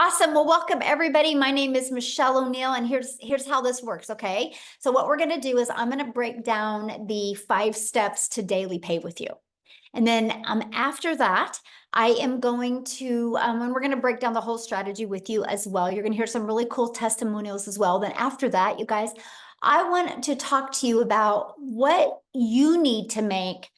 Awesome. Well, welcome everybody. My name is Michelle O'Neill, and here's how this works. Okay. So what we're going to do is I'm going to break down the 5 steps to daily pay with you. And then after that, I am going to, and we're going to break down the whole strategy with you as well. You're going to hear some really cool testimonials as well. Then after that, you guys, I want to talk to you about what you need to make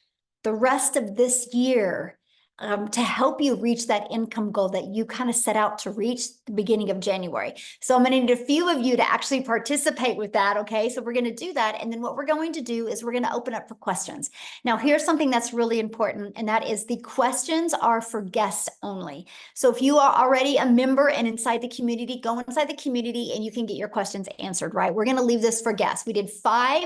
the rest of this year to help you reach that income goal that you kind of set out to reach the beginning of January. So I'm going to need a few of you to actually participate with that. Okay. So we're going to do that. And then what we're going to do is we're going to open up for questions. Now, here's something that's really important, and that is the questions are for guests only. So if you are already a member and inside the community, go inside the community and you can get your questions answered, right? We're going to leave this for guests. We did 5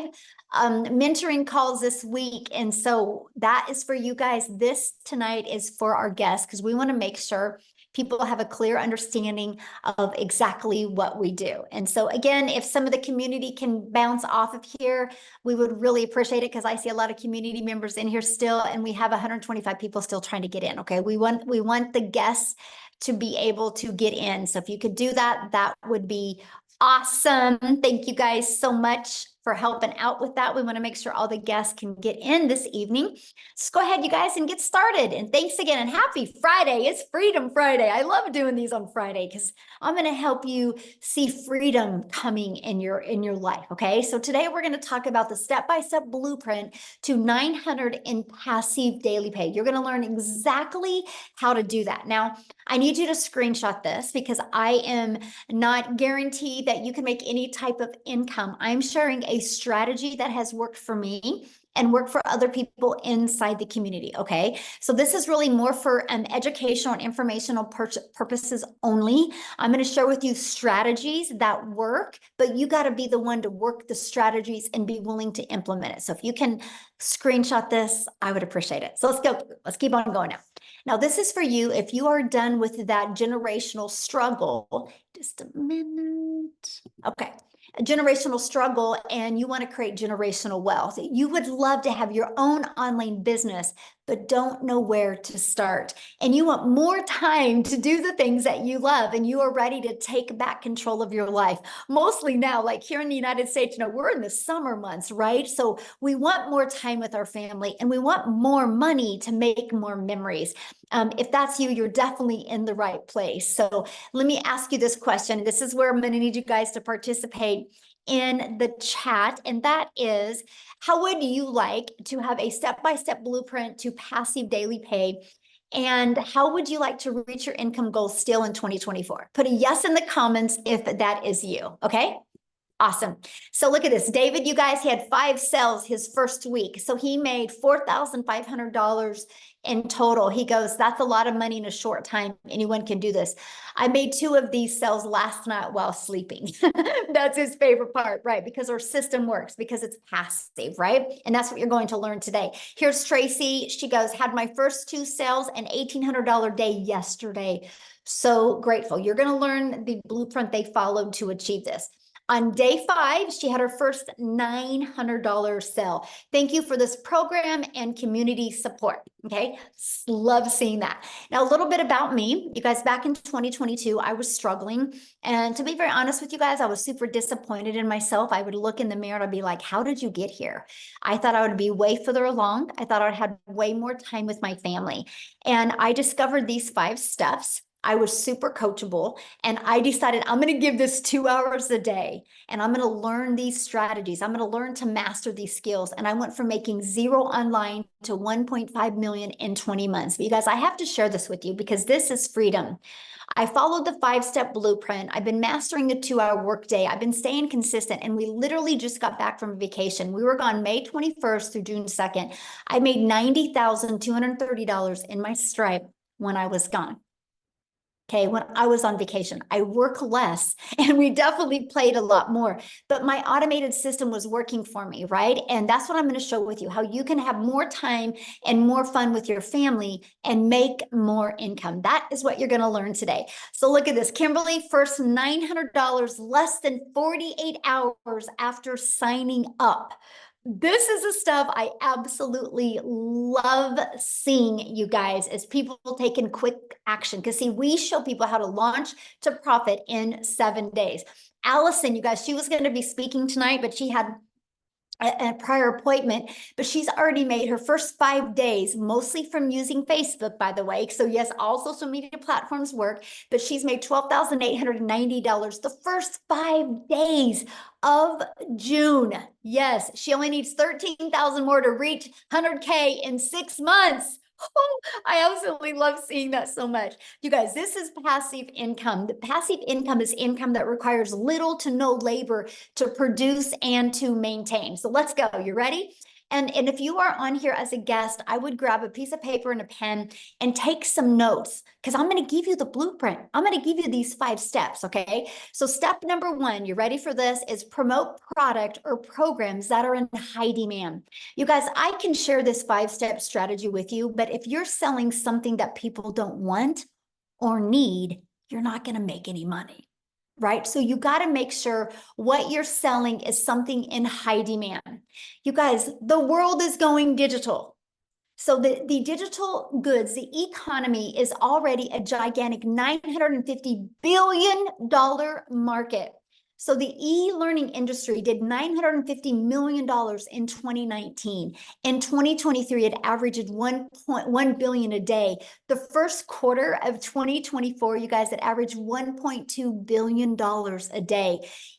mentoring calls this week. And so that is for you guys. This tonight is for our guests because we want to make sure people have a clear understanding of exactly what we do. And so again, if some of the community can bounce off of here, we would really appreciate it because I see a lot of community members in here still, and we have 125 people still trying to get in. Okay. We want the guests to be able to get in. So if you could do that, that would be awesome. Thank you guys so much for helping out with that. We want to make sure all the guests can get in this evening. So go ahead, you guys, and get started. And thanks again, and happy Friday. It's Freedom Friday. I love doing these on Friday because I'm going to help you see freedom coming in your life. Okay. So today we're going to talk about the step-by-step blueprint to 900 in passive daily pay. You're going to learn exactly how to do that. Now, I need you to screenshot this because I am not guaranteed that you can make any type of income. I'm sharing a strategy that has worked for me and work for other people inside the community. Okay. So this is really more for educational and informational purposes only. I'm going to share with you strategies that work, but you got to be the one to work the strategies and be willing to implement it. So if you can screenshot this, I would appreciate it. So let's go. Let's keep on going now. Now, this is for you if you are done with that generational struggle. Just a minute. Okay. A generational struggle, and you want to create generational wealth. You would love to have your own online business, but don't know where to start. And you want more time to do the things that you love, and you are ready to take back control of your life. Mostly now, like here in the United States, we're in the summer months, right? So we want more time with our family, and we want more money to make more memories. If that's you, you're definitely in the right place. So let me ask you this question. This is where I'm going to need you guys to participate in the chat. And that is, how would you like to have a step-by-step blueprint to passive daily pay? And how would you like to reach your income goals still in 2024? Put a yes in the comments if that is you. Okay. Awesome. So look at this. David, you guys, he had 5 sales his first week. So he made $4,500 in total. He goes, that's a lot of money in a short time. Anyone can do this. I made 2 of these sales last night while sleeping. That's his favorite part, right? Because our system works, because it's passive, right? And that's what you're going to learn today. Here's Tracy. She goes, had my first 2 sales, an $1,800 day yesterday. So grateful. You're going to learn the blueprint they followed to achieve this. On day 5, she had her first $900 sale. Thank you for this program and community support. Okay. Love seeing that. Now, a little bit about me. You guys, back in 2022, I was struggling. And to be very honest with you guys, I was super disappointed in myself. I would look in the mirror and I'd be like, how did you get here? I thought I would be way further along. I thought I'd had way more time with my family. And I discovered these 5 steps. I was super coachable, and I decided I'm going to give this 2 hours a day, and I'm going to learn these strategies. I'm going to learn to master these skills. And I went from making 0 online to 1.5 million in 20 months. But you guys, I have to share this with you because this is freedom. I followed the 5-step blueprint. I've been mastering the 2-hour workday. I've been staying consistent, and we literally just got back from vacation. We were gone May 21st through June 2nd. I made $90,230 in my Stripe when I was gone. Okay, when I was on vacation, I work less, and we definitely played a lot more, but my automated system was working for me, right? And that's what I'm going to show with you, how you can have more time and more fun with your family and make more income. That is what you're going to learn today. So look at this. Kimberly, first $900 less than 48 hours after signing up. This is the stuff I absolutely love seeing, you guys, as people taking quick action. Because see, we show people how to launch to profit in 7 days. Allison, you guys, she was going to be speaking tonight, but she had a prior appointment, but she's already made her first 5 days, mostly from using Facebook, by the way. So yes, all social media platforms work, but she's made $12,890 the first 5 days of June. Yes, she only needs 13,000 more to reach 100K in 6 months. Oh, I absolutely love seeing that so much. You guys, this is passive income. The passive income is income that requires little to no labor to produce and to maintain. So let's go. You ready? And if you are on here as a guest, I would grab a piece of paper and a pen and take some notes because I'm going to give you the blueprint. I'm going to give you these 5 steps. Okay. So step number 1, you ready for this, is promote product or programs that are in high demand. You guys, I can share this 5-step strategy with you, but if you're selling something that people don't want or need, you're not going to make any money. Right? So you got to make sure what you're selling is something in high demand. You guys, the world is going digital. So the digital goods, the economy is already a gigantic $950 billion market. So the e-learning industry did $950 million in 2019. In 2023, it averaged 1.1 billion a day. The first quarter of 2024, you guys, it averaged $1.2 billion a day.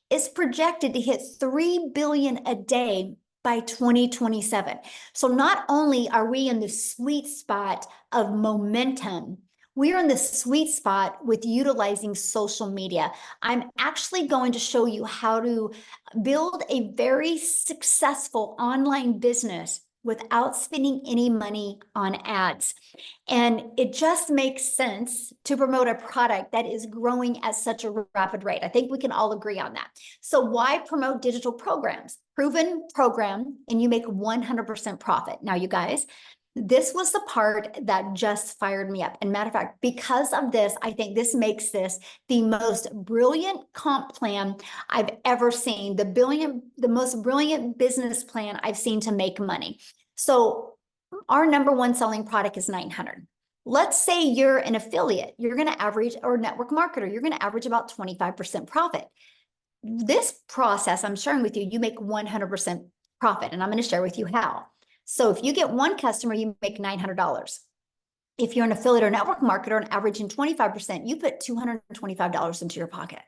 It's projected to hit 3 billion a day by 2027. So not only are we in the sweet spot of momentum, we're in the sweet spot with utilizing social media. I'm actually going to show you how to build a very successful online business without spending any money on ads. And it just makes sense to promote a product that is growing at such a rapid rate. I think we can all agree on that. So why promote digital programs? Proven program, and you make 100% profit. Now, you guys, this was the part that just fired me up. And matter of fact, because of this, I think this makes this the most brilliant comp plan I've ever seen, the most brilliant business plan I've seen to make money. So our number 1 selling product is 900. Let's say you're an affiliate, you're going to average, or network marketer, you're going to average about 25% profit. This process I'm sharing with you, you make 100% profit, and I'm going to share with you how. So if you get 1 customer, you make $900. If you're an affiliate or network marketer and averaging 25%, you put $225 into your pocket.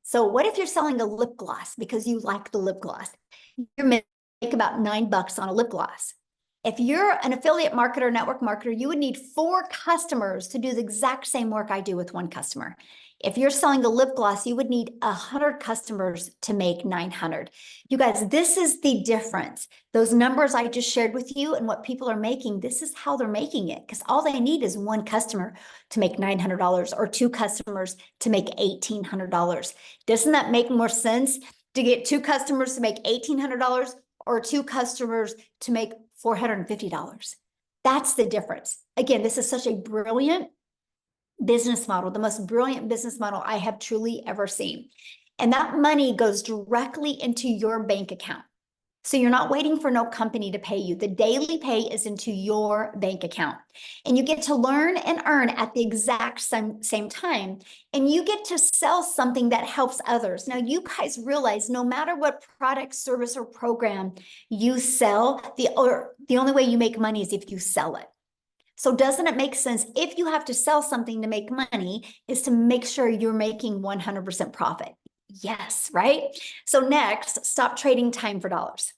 So what if you're selling a lip gloss because you like the lip gloss? You make about $9 on a lip gloss. If you're an affiliate marketer, network marketer, you would need 4 customers to do the exact same work I do with 1 customer. If you're selling a lip gloss, you would need 100 customers to make 900. You guys, this is the difference. Those numbers I just shared with you and what people are making, this is how they're making it, because all they need is 1 customer to make $900 or 2 customers to make $1,800. Doesn't that make more sense to get 2 customers to make $1,800 or 2 customers to make $450? That's the difference. Again, this is such a brilliant business model, the most brilliant business model I have truly ever seen. And that money goes directly into your bank account. So you're not waiting for no company to pay you. The daily pay is into your bank account. And you get to learn and earn at the exact same time. And you get to sell something that helps others. Now, you guys realize no matter what product, service, or program you sell, the only way you make money is if you sell it. So doesn't it make sense, if you have to sell something to make money, is to make sure you're making 100% profit? Yes, right? So next, stop trading time for dollars.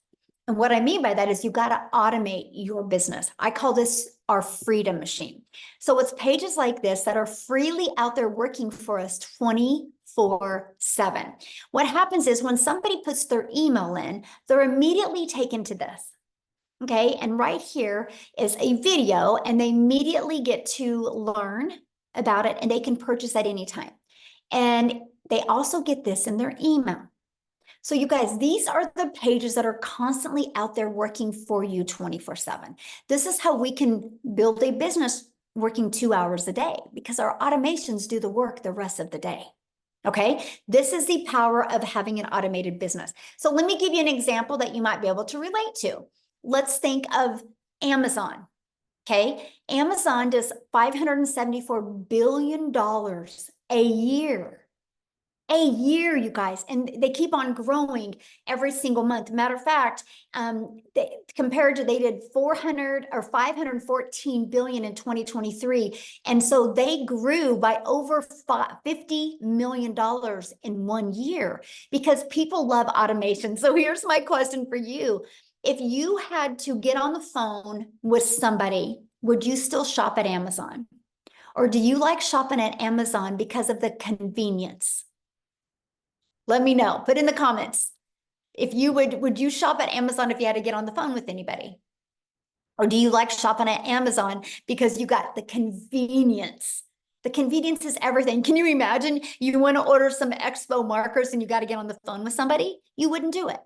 And what I mean by that is you got to automate your business. I call this our freedom machine. So it's pages like this that are freely out there working for us 24/7. What happens is when somebody puts their email in, they're immediately taken to this. Okay, and right here is a video, and they immediately get to learn about it, and they can purchase at any time. And they also get this in their email. So you guys, these are the pages that are constantly out there working for you 24/7. This is how we can build a business working 2 hours a day, because our automations do the work the rest of the day. Okay, this is the power of having an automated business. So let me give you an example that you might be able to relate to. Let's think of Amazon. Okay, Amazon does $574 billion a year. A year, you guys, and they keep on growing every single month. Matter of fact, they did 400 or 514 billion in 2023, and so they grew by over $50 million in 1 year because people love automation. So here's my question for you: if you had to get on the phone with somebody, would you still shop at Amazon, or do you like shopping at Amazon because of the convenience? Let me know. Put in the comments. If you would you shop at Amazon if you had to get on the phone with anybody? Or do you like shopping at Amazon because you got the convenience? The convenience is everything. Can you imagine you want to order some expo markers and you got to get on the phone with somebody? You wouldn't do it.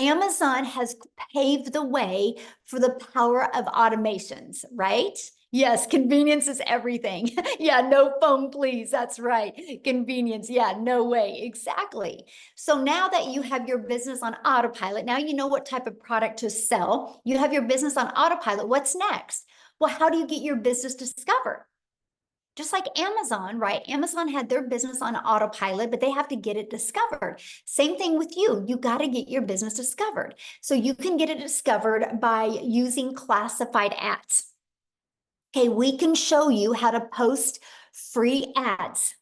Amazon has paved the way for the power of automations, right? Yes, convenience is everything. Yeah, no phone, please. That's right. Convenience. Yeah, no way. Exactly. So now that you have your business on autopilot, now you know what type of product to sell. You have your business on autopilot. What's next? Well, how do you get your business discovered? Just like Amazon, right? Amazon had their business on autopilot, but they have to get it discovered. Same thing with you. You got to get your business discovered. So you can get it discovered by using classified ads. Okay, we can show you how to post free ads.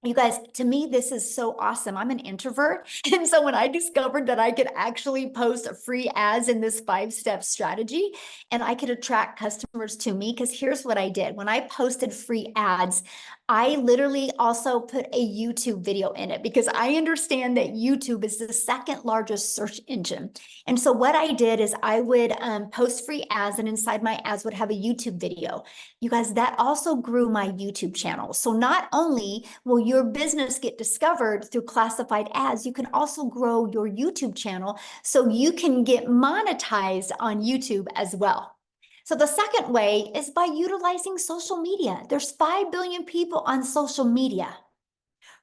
You guys, to me, this is so awesome. I'm an introvert. And so when I discovered that I could actually post free ads in this 5-step strategy and I could attract customers to me, because here's what I did. When I posted free ads, I literally also put a YouTube video in it because I understand that YouTube is the second largest search engine. And so what I did is I would post free ads, and inside my ads would have a YouTube video. You guys, that also grew my YouTube channel. So not only will your business get discovered through classified ads, you can also grow your YouTube channel so you can get monetized on YouTube as well. So the second way is by utilizing social media. There's 5 billion people on social media,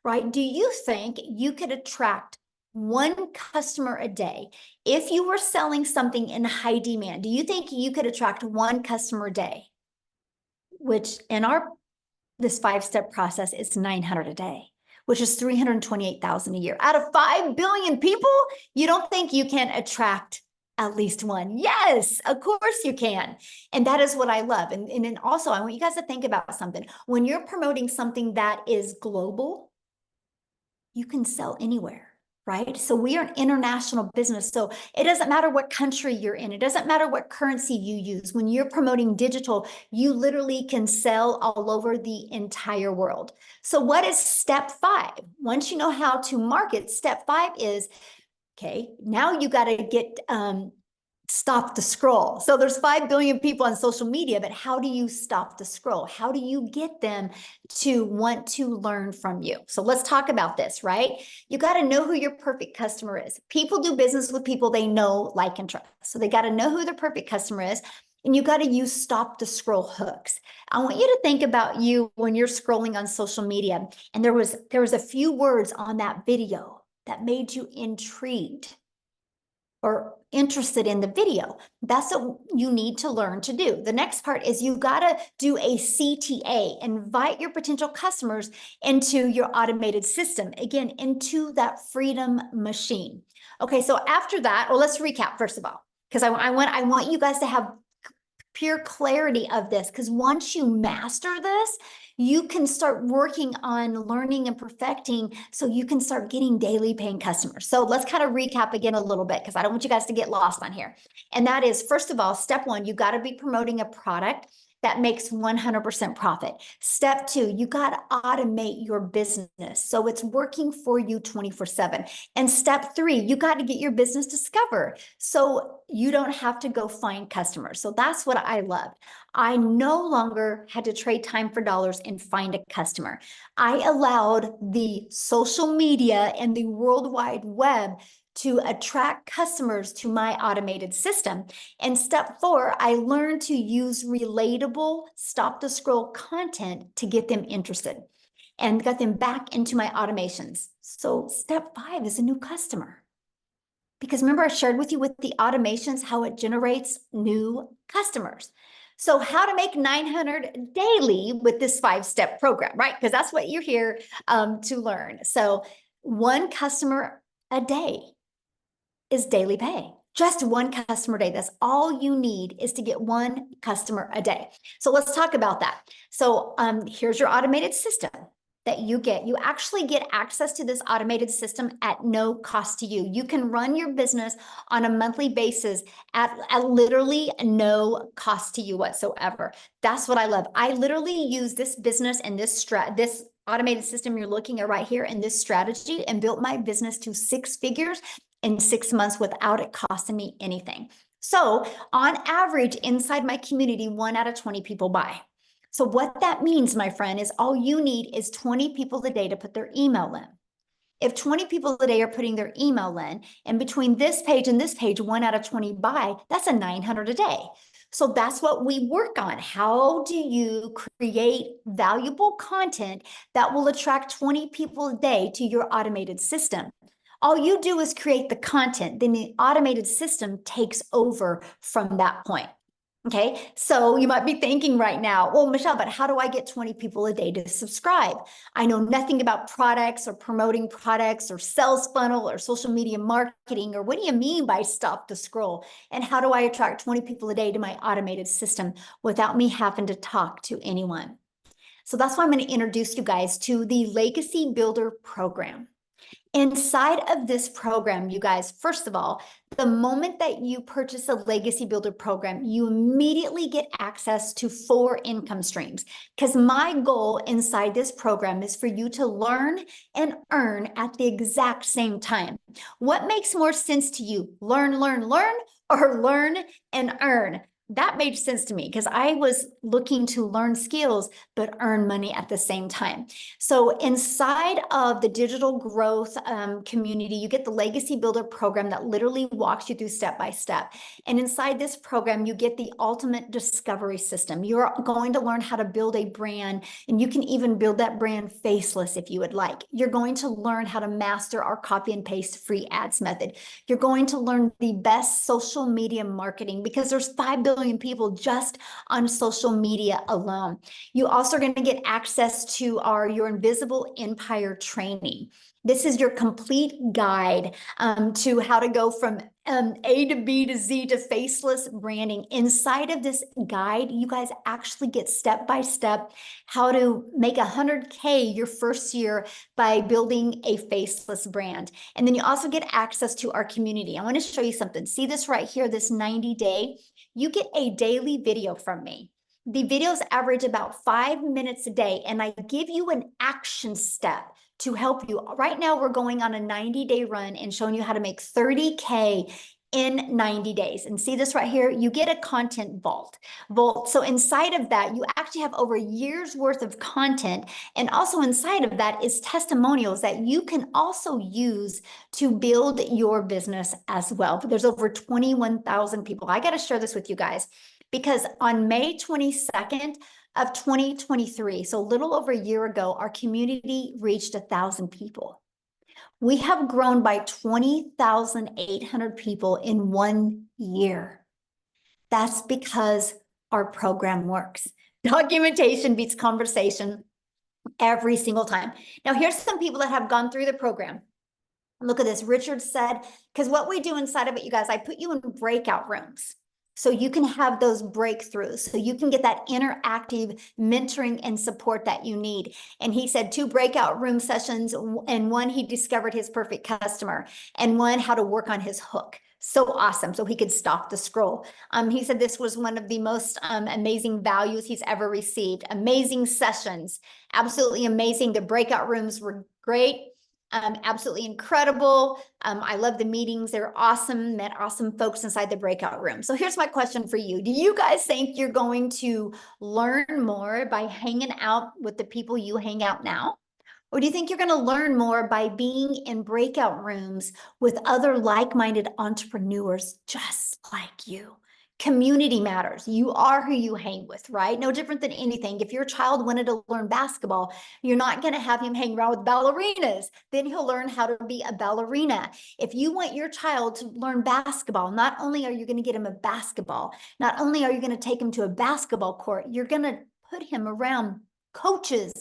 right? Do you think you could attract one customer a day if you were selling something in high demand? Do you think you could attract one customer a day? Which in this 5-step process is 900 a day, which is 328,000 a year. Out of 5 billion people, you don't think you can attract at least one? Yes, of course you can. And that is what I love. And then also, I want you guys to think about something. When you're promoting something that is global, you can sell anywhere. Right? So we are an international business. So it doesn't matter what country you're in. It doesn't matter what currency you use. When you're promoting digital, you literally can sell all over the entire world. So what is step 5? Once you know how to market, step 5 is, okay, now you got to get stop the scroll. So there's 5 billion people on social media, but how do you stop the scroll? How do you get them to want to learn from you? So let's talk about this, right? You got to know who your perfect customer is. People do business with people they know, like, and trust. So they got to know who their perfect customer is. And you got to use stop the scroll hooks. I want you to think about you when you're scrolling on social media, and there was a few words on that video that made you intrigued or interested in the video. That's what you need to learn to do. The next part is you got to do a CTA, invite your potential customers into your automated system, again, into that freedom machine. Okay, so after that, well, let's recap first of all, because I want you guys to have pure clarity of this, because once you master this, you can start working on learning and perfecting so you can start getting daily paying customers. So let's kind of recap again a little bit, because I don't want you guys to get lost on here. And that is, first of all, step 1, you got to be promoting a product that makes 100% profit. Step 2, you got to automate your business so it's working for you 24/7. And step 3, you got to get your business discovered so you don't have to go find customers. So that's what I loved. I no longer had to trade time for dollars and find a customer. I allowed the social media and the World Wide Web to attract customers to my automated system. And step 4, I learned to use relatable stop the scroll content to get them interested. and got them back into my automations. So step 5 is a new customer. Because remember, I shared with you with the automations how it generates new customers. So how to make 900 daily with this 5-step program, right? Because that's what you're here to learn. So one customer a day is daily pay. Just one customer a day. That's all you need, is to get one customer a day. So let's talk about that. So here's your automated system that you get. You actually get access to this automated system at no cost to you. You can run your business on a monthly basis at literally no cost to you whatsoever. That's what I love. I literally use this business and this automated system you're looking at right here in this strategy, and built my business to 6 figures in 6 months without it costing me anything. So on average, inside my community, 1 out of 20 people buy. So what that means, my friend, is all you need is 20 people a day to put their email in. If 20 people a day are putting their email in, and between this page and this page, 1 out of 20 buy, that's a 900 a day. So that's what we work on. How do you create valuable content that will attract 20 people a day to your automated system? All you do is create the content, then the automated system takes over from that point. Okay, so you might be thinking right now, well, Michelle, but how do I get 20 people a day to subscribe? I know nothing about products or promoting products or sales funnel or social media marketing, or what do you mean by stop the scroll? And how do I attract 20 people a day to my automated system without me having to talk to anyone? So that's why I'm going to introduce you guys to the Legacy Builder program. Inside of this program, you guys, first of all, the moment that you purchase a Legacy Builder program, you immediately get access to 4 income streams. Because my goal inside this program is for you to learn and earn at the exact same time. What makes more sense to you? Learn, or learn and earn? That made sense to me because I was looking to learn skills but earn money at the same time. So inside of the digital growth community, you get the Legacy Builder program that literally walks you through step by step. And inside this program, you get the ultimate discovery system. You're going to learn how to build a brand, and you can even build that brand faceless if you would like. You're going to learn how to master our copy and paste free ads method. You're going to learn the best social media marketing, because there's 5 billion people just on social media alone. You also are going to get access to your Invisible Empire training. This is your complete guide to how to go from A to B to Z to faceless branding. Inside of this guide, you guys actually get step-by-step how to make 100K your first year by building a faceless brand. And then you also get access to our community. I want to show you something. See this right here, this 90-day? You get a daily video from me. The videos average about 5 minutes a day, and I give you an action step to help you. Right now, we're going on a 90-day run and showing you how to make 30K in 90 days. And see this right here? You get a content vault. So inside of that, you actually have over a year's worth of content. And also inside of that is testimonials that you can also use to build your business as well. But there's over 21,000 people. I got to share this with you guys, because on May 22nd of 2023, so a little over a year ago, our community reached 1,000 people. We have grown by 20,800 people in 1 year. That's because our program works. Documentation beats conversation every single time. Now, here's some people that have gone through the program. Look at this. Richard said, because what we do inside of it, you guys, I put you in breakout rooms, so you can have those breakthroughs, so you can get that interactive mentoring and support that you need. And he said 2 breakout room sessions, and 1, he discovered his perfect customer, and 1, how to work on his hook. So awesome. So he could stop the scroll. He said this was one of the most amazing values he's ever received. Amazing sessions. Absolutely amazing. The breakout rooms were great. Absolutely incredible. I love the meetings. They're awesome. Met awesome folks inside the breakout room. So here's my question for you. Do you guys think you're going to learn more by hanging out with the people you hang out now? Or do you think you're going to learn more by being in breakout rooms with other like-minded entrepreneurs just like you? Community matters. You are who you hang with, right? No different than anything. If your child wanted to learn basketball, you're not going to have him hang around with ballerinas. Then he'll learn how to be a ballerina. If you want your child to learn basketball, not only are you going to get him a basketball, not only are you going to take him to a basketball court, you're going to put him around coaches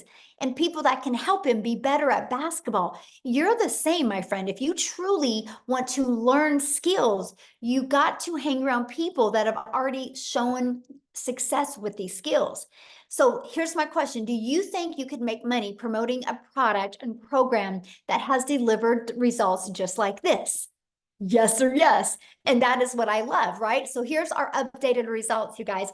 and people that can help him be better at basketball. You're the same, my friend. If you truly want to learn skills, you got to hang around people that have already shown success with these skills. So here's my question. Do you think you could make money promoting a product and program that has delivered results just like this? Yes or yes. And that is what I love, right? So here's our updated results, you guys.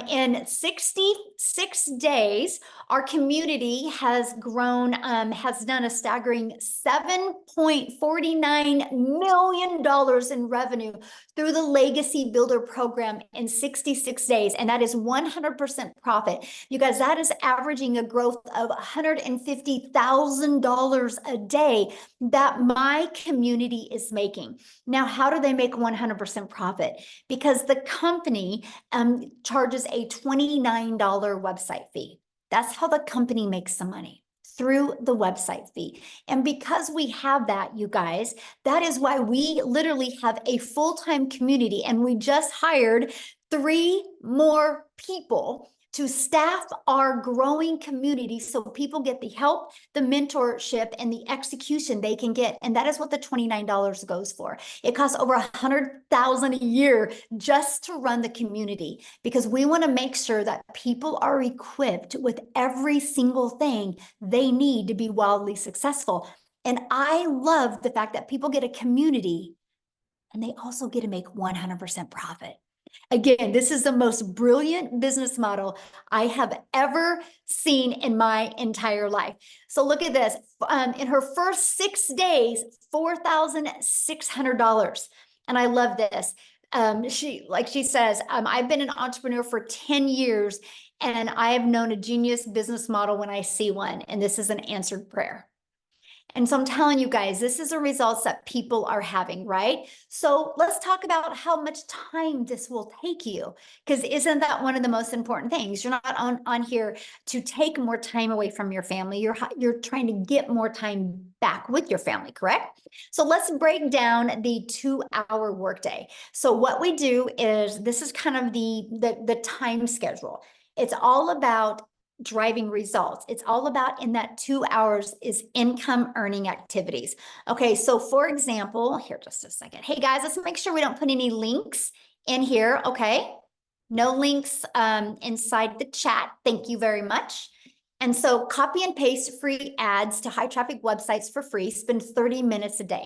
In 66 days, our community has grown, has done a staggering $7.49 million in revenue through the Legacy Builder program in 66 days. And that is 100% profit. You guys, that is averaging a growth of $150,000 a day that my community is making. Now, how do they make 100% profit? Because the company charges a $29 website fee. That's how the company makes some money, through the website fee. And because we have that, you guys, that is why we literally have a full-time community, and we just hired 3 more people to staff our growing community so people get the help, the mentorship, and the execution they can get. And that is what the $29 goes for. It costs over $100,000 a year just to run the community, because we want to make sure that people are equipped with every single thing they need to be wildly successful. And I love the fact that people get a community and they also get to make 100% profit. Again, this is the most brilliant business model I have ever seen in my entire life. So look at this. In her first 6 days, $4,600. And I love this. She says, I've been an entrepreneur for 10 years, and I have known a genius business model when I see one. And this is an answered prayer. And so I'm telling you guys, this is the results that people are having, right? So let's talk about how much time this will take you, because isn't that one of the most important things? You're not on here to take more time away from your family. You're trying to get more time back with your family, correct? So let's break down the 2-hour workday. So what we do is, this is kind of the time schedule. It's all about driving results. It's all about, in that 2 hours, is income earning activities. Okay, so for example, here, just a second. Hey guys, let's make sure we don't put any links in here. Okay, no links inside the chat. Thank you very much. And so copy and paste free ads to high traffic websites for free. Spend 30 minutes a day.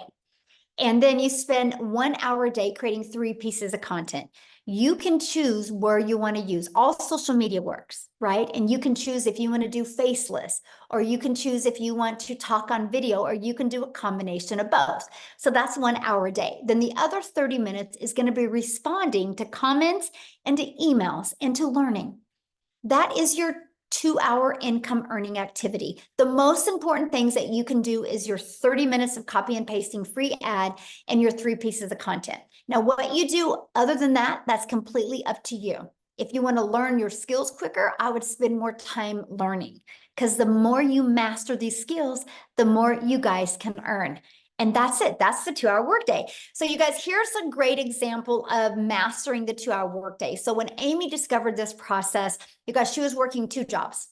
And then you spend 1 hour a day creating 3 pieces of content. You can choose where you want to use. All social media works, right? And you can choose if you want to do faceless, or you can choose if you want to talk on video, or you can do a combination of both. So that's 1 hour a day. Then the other 30 minutes is going to be responding to comments and to emails and to learning. That is your 2-hour income earning activity. The most important things that you can do is your 30 minutes of copy and pasting free ad and your 3 pieces of content. Now, what you do other than that, that's completely up to you. If you want to learn your skills quicker, I would spend more time learning, because the more you master these skills, the more you guys can earn. And that's it. That's the 2-hour workday. So you guys, here's a great example of mastering the 2-hour workday. So when Amy discovered this process, you guys, she was working 2 jobs.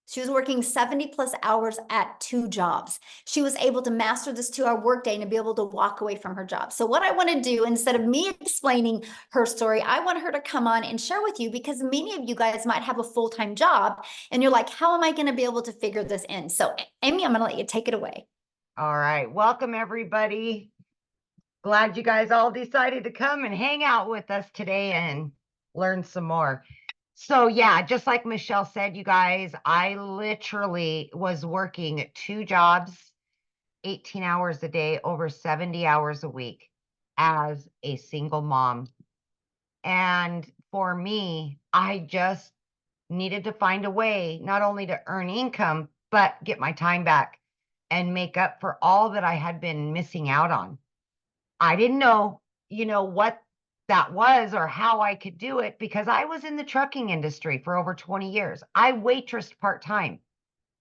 She was working 70 plus hours at 2 jobs. She was able to master this 2-hour workday and to be able to walk away from her job. So what I want to do, instead of me explaining her story, I want her to come on and share with you, because many of you guys might have a full-time job and you're like, how am I going to be able to figure this in? So Amy, I'm going to let you take it away. All right. Welcome, everybody. Glad you guys all decided to come and hang out with us today and learn some more. So yeah, just like Michelle said, you guys, I literally was working 2 jobs, 18 hours a day, over 70 hours a week as a single mom. And for me, I just needed to find a way not only to earn income, but get my time back and make up for all that I had been missing out on. I didn't know, what that was or how I could do it because I was in the trucking industry for over 20 years. I waitressed part-time,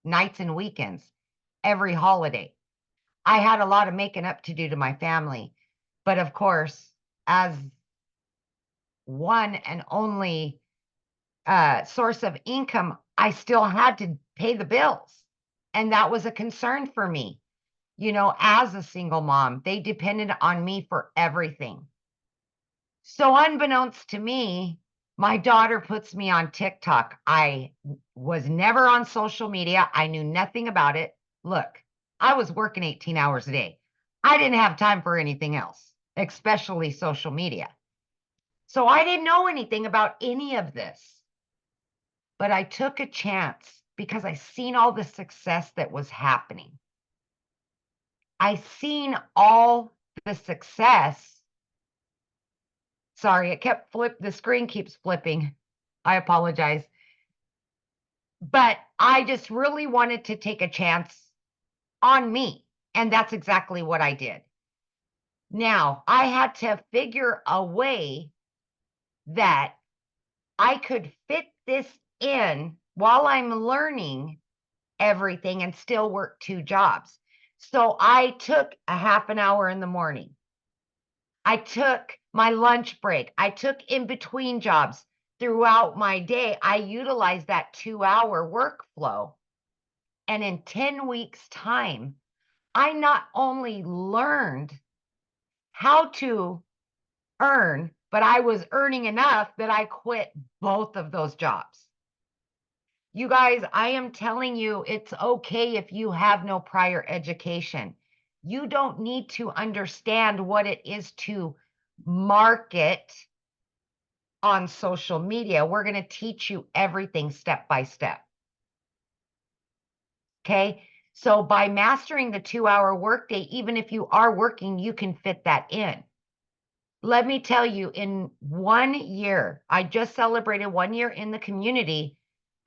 nights and weekends, every holiday. I had a lot of making up to do to my family. But of course, as one and only source of income, I still had to pay the bills. And that was a concern for me. You know, as a single mom, they depended on me for everything. So unbeknownst to me, my daughter puts me on TikTok. I was never on social media. I knew nothing about it. Look, I was working 18 hours a day. I didn't have time for anything else, especially social media. So I didn't know anything about any of this. But I took a chance because I seen all the success that was happening. I seen all the success. Sorry, the screen keeps flipping. I apologize. But I just really wanted to take a chance on me. And that's exactly what I did. Now, I had to figure a way that I could fit this in while I'm learning everything and still work 2 jobs. So I took a half an hour in the morning. I took my lunch break. I took in between jobs throughout my day. I utilized that 2-hour workflow. And in 10 weeks' time, I not only learned how to earn, but I was earning enough that I quit both of those jobs. You guys, I am telling you, it's okay if you have no prior education. You don't need to understand what it is to market on social media. We're going to teach you everything step by step. Okay. So by mastering the 2-hour workday, even if you are working, you can fit that in. Let me tell you, in 1 year, I just celebrated 1 year in the community.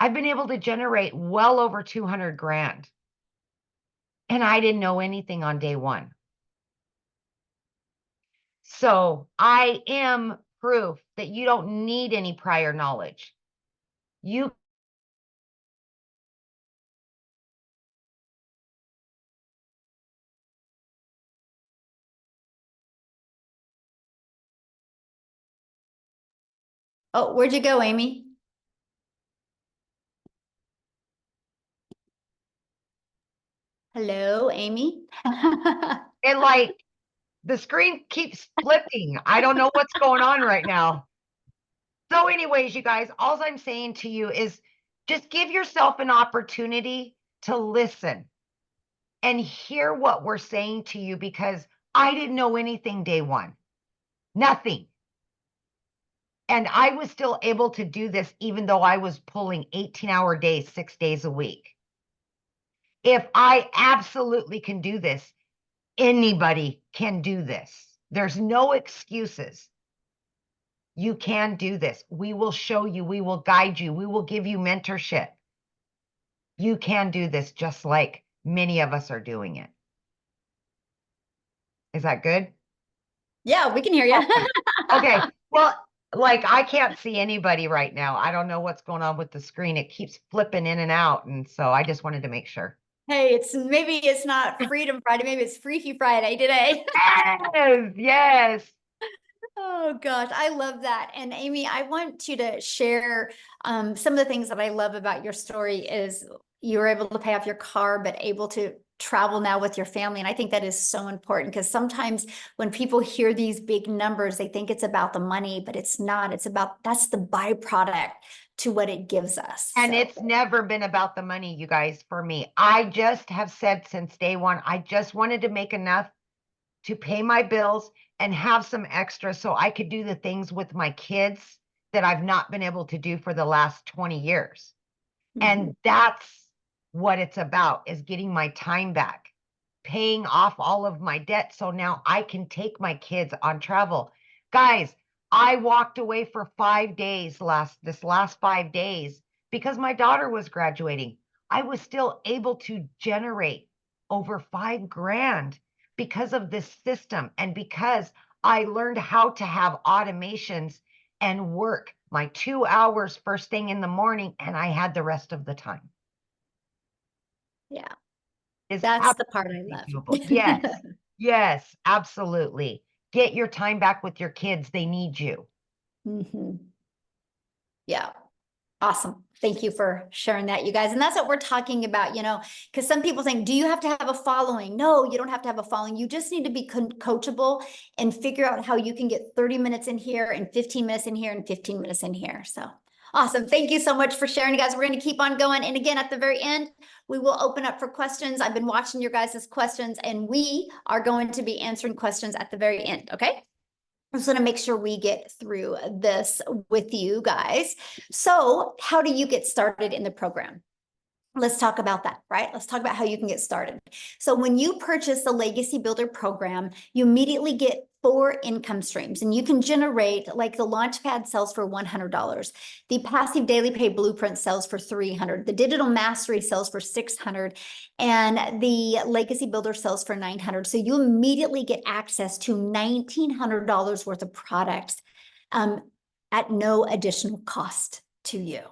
I've been able to generate well over 200 grand. And I didn't know anything on day one. So I am proof that you don't need any prior knowledge. You Oh, where'd you go, Amy? Hello, Amy? and like the screen keeps flipping. I don't know what's going on right now. So anyways, you guys, all I'm saying to you is just give yourself an opportunity to listen and hear what we're saying to you because I didn't know anything day one, nothing. And I was still able to do this even though I was pulling 18-hour days, 6 days a week. If I absolutely can do this, anybody can do this. There's no excuses. You can do this. We will show you, we will guide you, we will give you mentorship. You can do this just like many of us are doing it. Is that good? Yeah, we can hear you. Okay. Well, like I can't see anybody right now. I don't know what's going on with the screen. It keeps flipping in and out. And so I just wanted to make sure. Hey, maybe it's not Freedom Friday, maybe it's Freaky Friday today. Yes, yes. Oh gosh, I love that. And Amy, I want you to share some of the things that I love about your story is you were able to pay off your car, but able to travel now with your family. And I think that is so important because sometimes when people hear these big numbers, they think it's about the money, but it's not. It's about, that's the byproduct to what it gives us. And So. it's never been about the money, you guys, for me. I just have said since day one, I just wanted to make enough to pay my bills and have some extra so I could do the things with my kids that I've not been able to do for the last 20 years. And that's what it's about, is getting my time back, paying off all of my debt. So now I can take my kids on travel. Guys, I walked away for 5 days this last 5 days because my daughter was graduating. I was still able to generate over 5 grand because of this system and because I learned how to have automations and work my 2 hours first thing in the morning, and I had the rest of the time. Yeah, Is that's the part I absolutely love. doable. Yes, yes, absolutely. Get your time back with your kids. They need you. Mhm. Yeah. Awesome. Thank you for sharing that, you guys. And that's what we're talking about, because some people think, do you have to have a following? No, you don't have to have a following. You just need to be coachable and figure out how you can get 30 minutes in here and 15 minutes in here and 15 minutes in here. So awesome. Thank you so much for sharing, guys. We're going to keep on going. And again, at the very end, we will open up for questions. I've been watching your guys' questions, and we are going to be answering questions at the very end. Okay. I just want to make sure we get through this with you guys. So, how do you get started in the program? Let's talk about that, right? Let's talk about how you can get started. So when you purchase the Legacy Builder program, you immediately get 4 income streams, and you can generate, like the Launchpad sells for $100. The Passive Daily Pay Blueprint sells for $300. The Digital Mastery sells for $600, and the Legacy Builder sells for $900. So you immediately get access to $1,900 worth of products at no additional cost to you.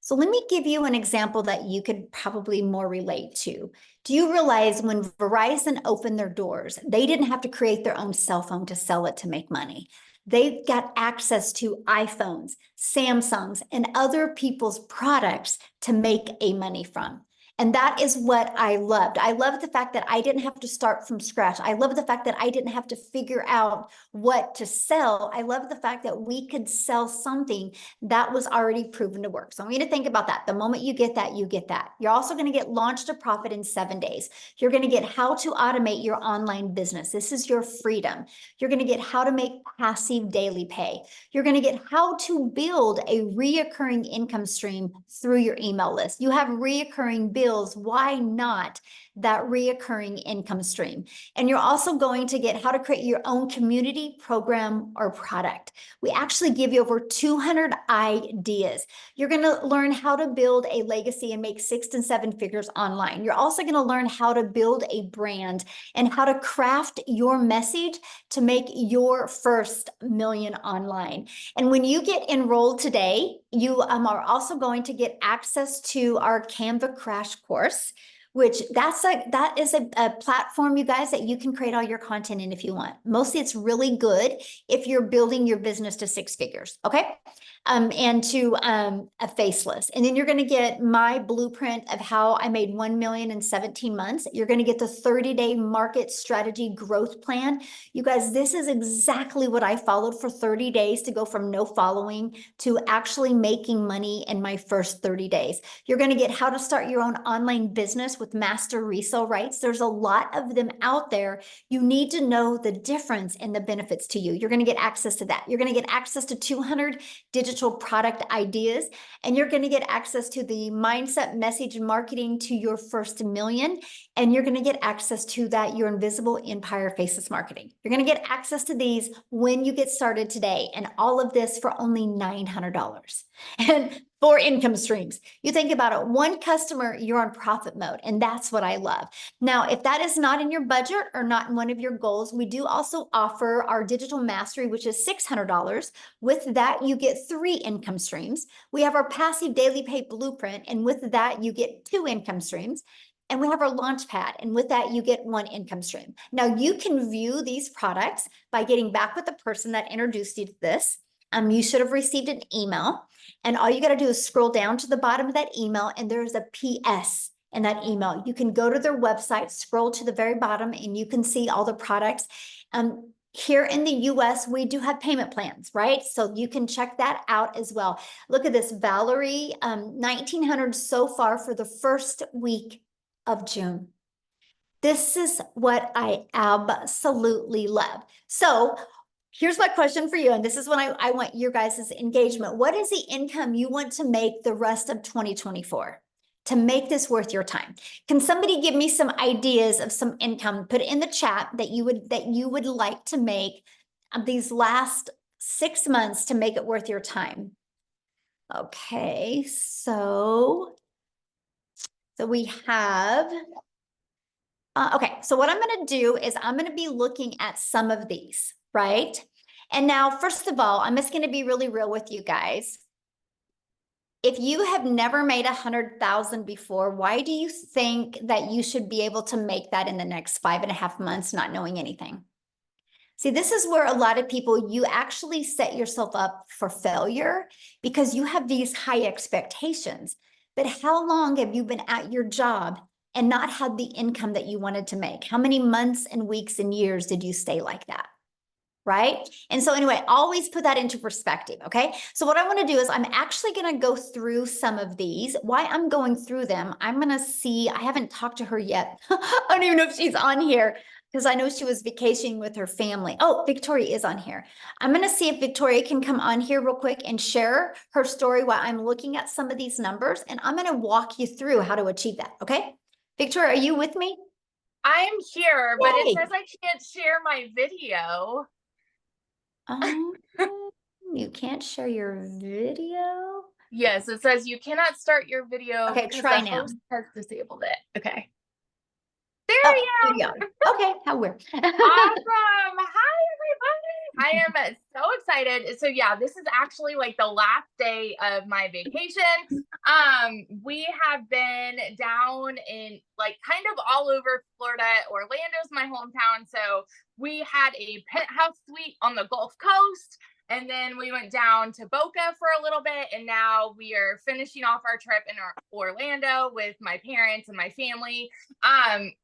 So let me give you an example that you could probably more relate to. Do you realize when Verizon opened their doors, they didn't have to create their own cell phone to sell it to make money? They got access to iPhones, Samsungs, and other people's products to make a money from. And that is what I loved. I loved the fact that I didn't have to start from scratch. I love the fact that I didn't have to figure out what to sell. I love the fact that we could sell something that was already proven to work. So I want you to think about that. The moment you get that, you get that. You're also going to get launched to profit in 7 days. You're going to get how to automate your online business. This is your freedom. You're going to get how to make passive daily pay. You're going to get how to build a reoccurring income stream through your email list. You have reoccurring bills. Why not that reoccurring income stream? And you're also going to get how to create your own community, program, or product. We actually give you over 200 ideas. You're going to learn how to build a legacy and make 6 and 7 figures online. You're also going to learn how to build a brand and how to craft your message to make your first million online. And when you get enrolled today, you are also going to get access to our Canva Crash course, which that is a platform, you guys, that you can create all your content in if you want. Mostly it's really good if you're building your business to 6 figures, okay? And to a faceless. And then you're going to get my blueprint of how I made 1 million in 17 months. You're going to get the 30-day market strategy growth plan. You guys, this is exactly what I followed for 30 days to go from no following to actually making money in my first 30 days. You're going to get how to start your own online business with master resale rights. There's a lot of them out there. You need to know the difference and the benefits to you. You're going to get access to that. You're going to get access to 200 digital product ideas, and you're going to get access to the mindset, message, and marketing to your first million. And you're going to get access to that Your Invisible Empire Faceless Marketing. You're going to get access to these when you get started today, and all of this for only $900. And 4 income streams. You think about it, 1 customer, you're on profit mode, and that's what I love. Now, if that is not in your budget or not in one of your goals, we do also offer our digital mastery, which is $600. With that, you get 3 income streams. We have our passive daily pay blueprint, and with that, you get 2 income streams. And we have our launch pad, and with that, you get 1 income stream. Now, you can view these products by getting back with the person that introduced you to this. You should have received an email, and all you got to do is scroll down to the bottom of that email, and there's a PS in that email. You can go to their website, scroll to the very bottom, and you can see all the products. Here in the US, we do have payment plans, right? So you can check that out as well. Look at this, Valerie, 1,900 so far for the first week of June. This is what I absolutely love. So here's my question for you, and this is when I want your guys' engagement. What is the income you want to make the rest of 2024 to make this worth your time? Can somebody give me some ideas of some income? Put it in the chat that you would like to make these last 6 months to make it worth your time. Okay, so we have. Okay, so what I'm going to do is I'm going to be looking at some of these. right? And now, first of all, I'm just going to be really real with you guys. If you have never made 100,000 before, why do you think that you should be able to make that in the next 5.5 months, not knowing anything? See, this is where a lot of people, you actually set yourself up for failure because you have these high expectations. But how long have you been at your job and not had the income that you wanted to make? How many months and weeks and years did you stay like that? Right? And so anyway, always put that into perspective, okay? So what I want to do is I'm actually going to go through some of these. Why I'm going through them, I'm going to see, I haven't talked to her yet. I don't even know if she's on here because I know she was vacationing with her family. Oh, Victoria is on here. I'm going to see if Victoria can come on here real quick and share her story while I'm looking at some of these numbers, and I'm going to walk you through how to achieve that, okay? Victoria, are you with me? I am here, but it Yay. says I can't share my video. You can't share your video? Yes, it says you cannot start your video Okay, because try the now. host has disabled it. Okay. There Oh, we there you go. go. Okay, how weird. Awesome. Hi, everybody. I am so excited. So yeah, this is actually like the last day of my vacation. We have been down in like kind of all over Florida. Orlando's my hometown. So we had a penthouse suite on the Gulf Coast. And then we went down to Boca for a little bit. And now we are finishing off our trip in Orlando with my parents and my family.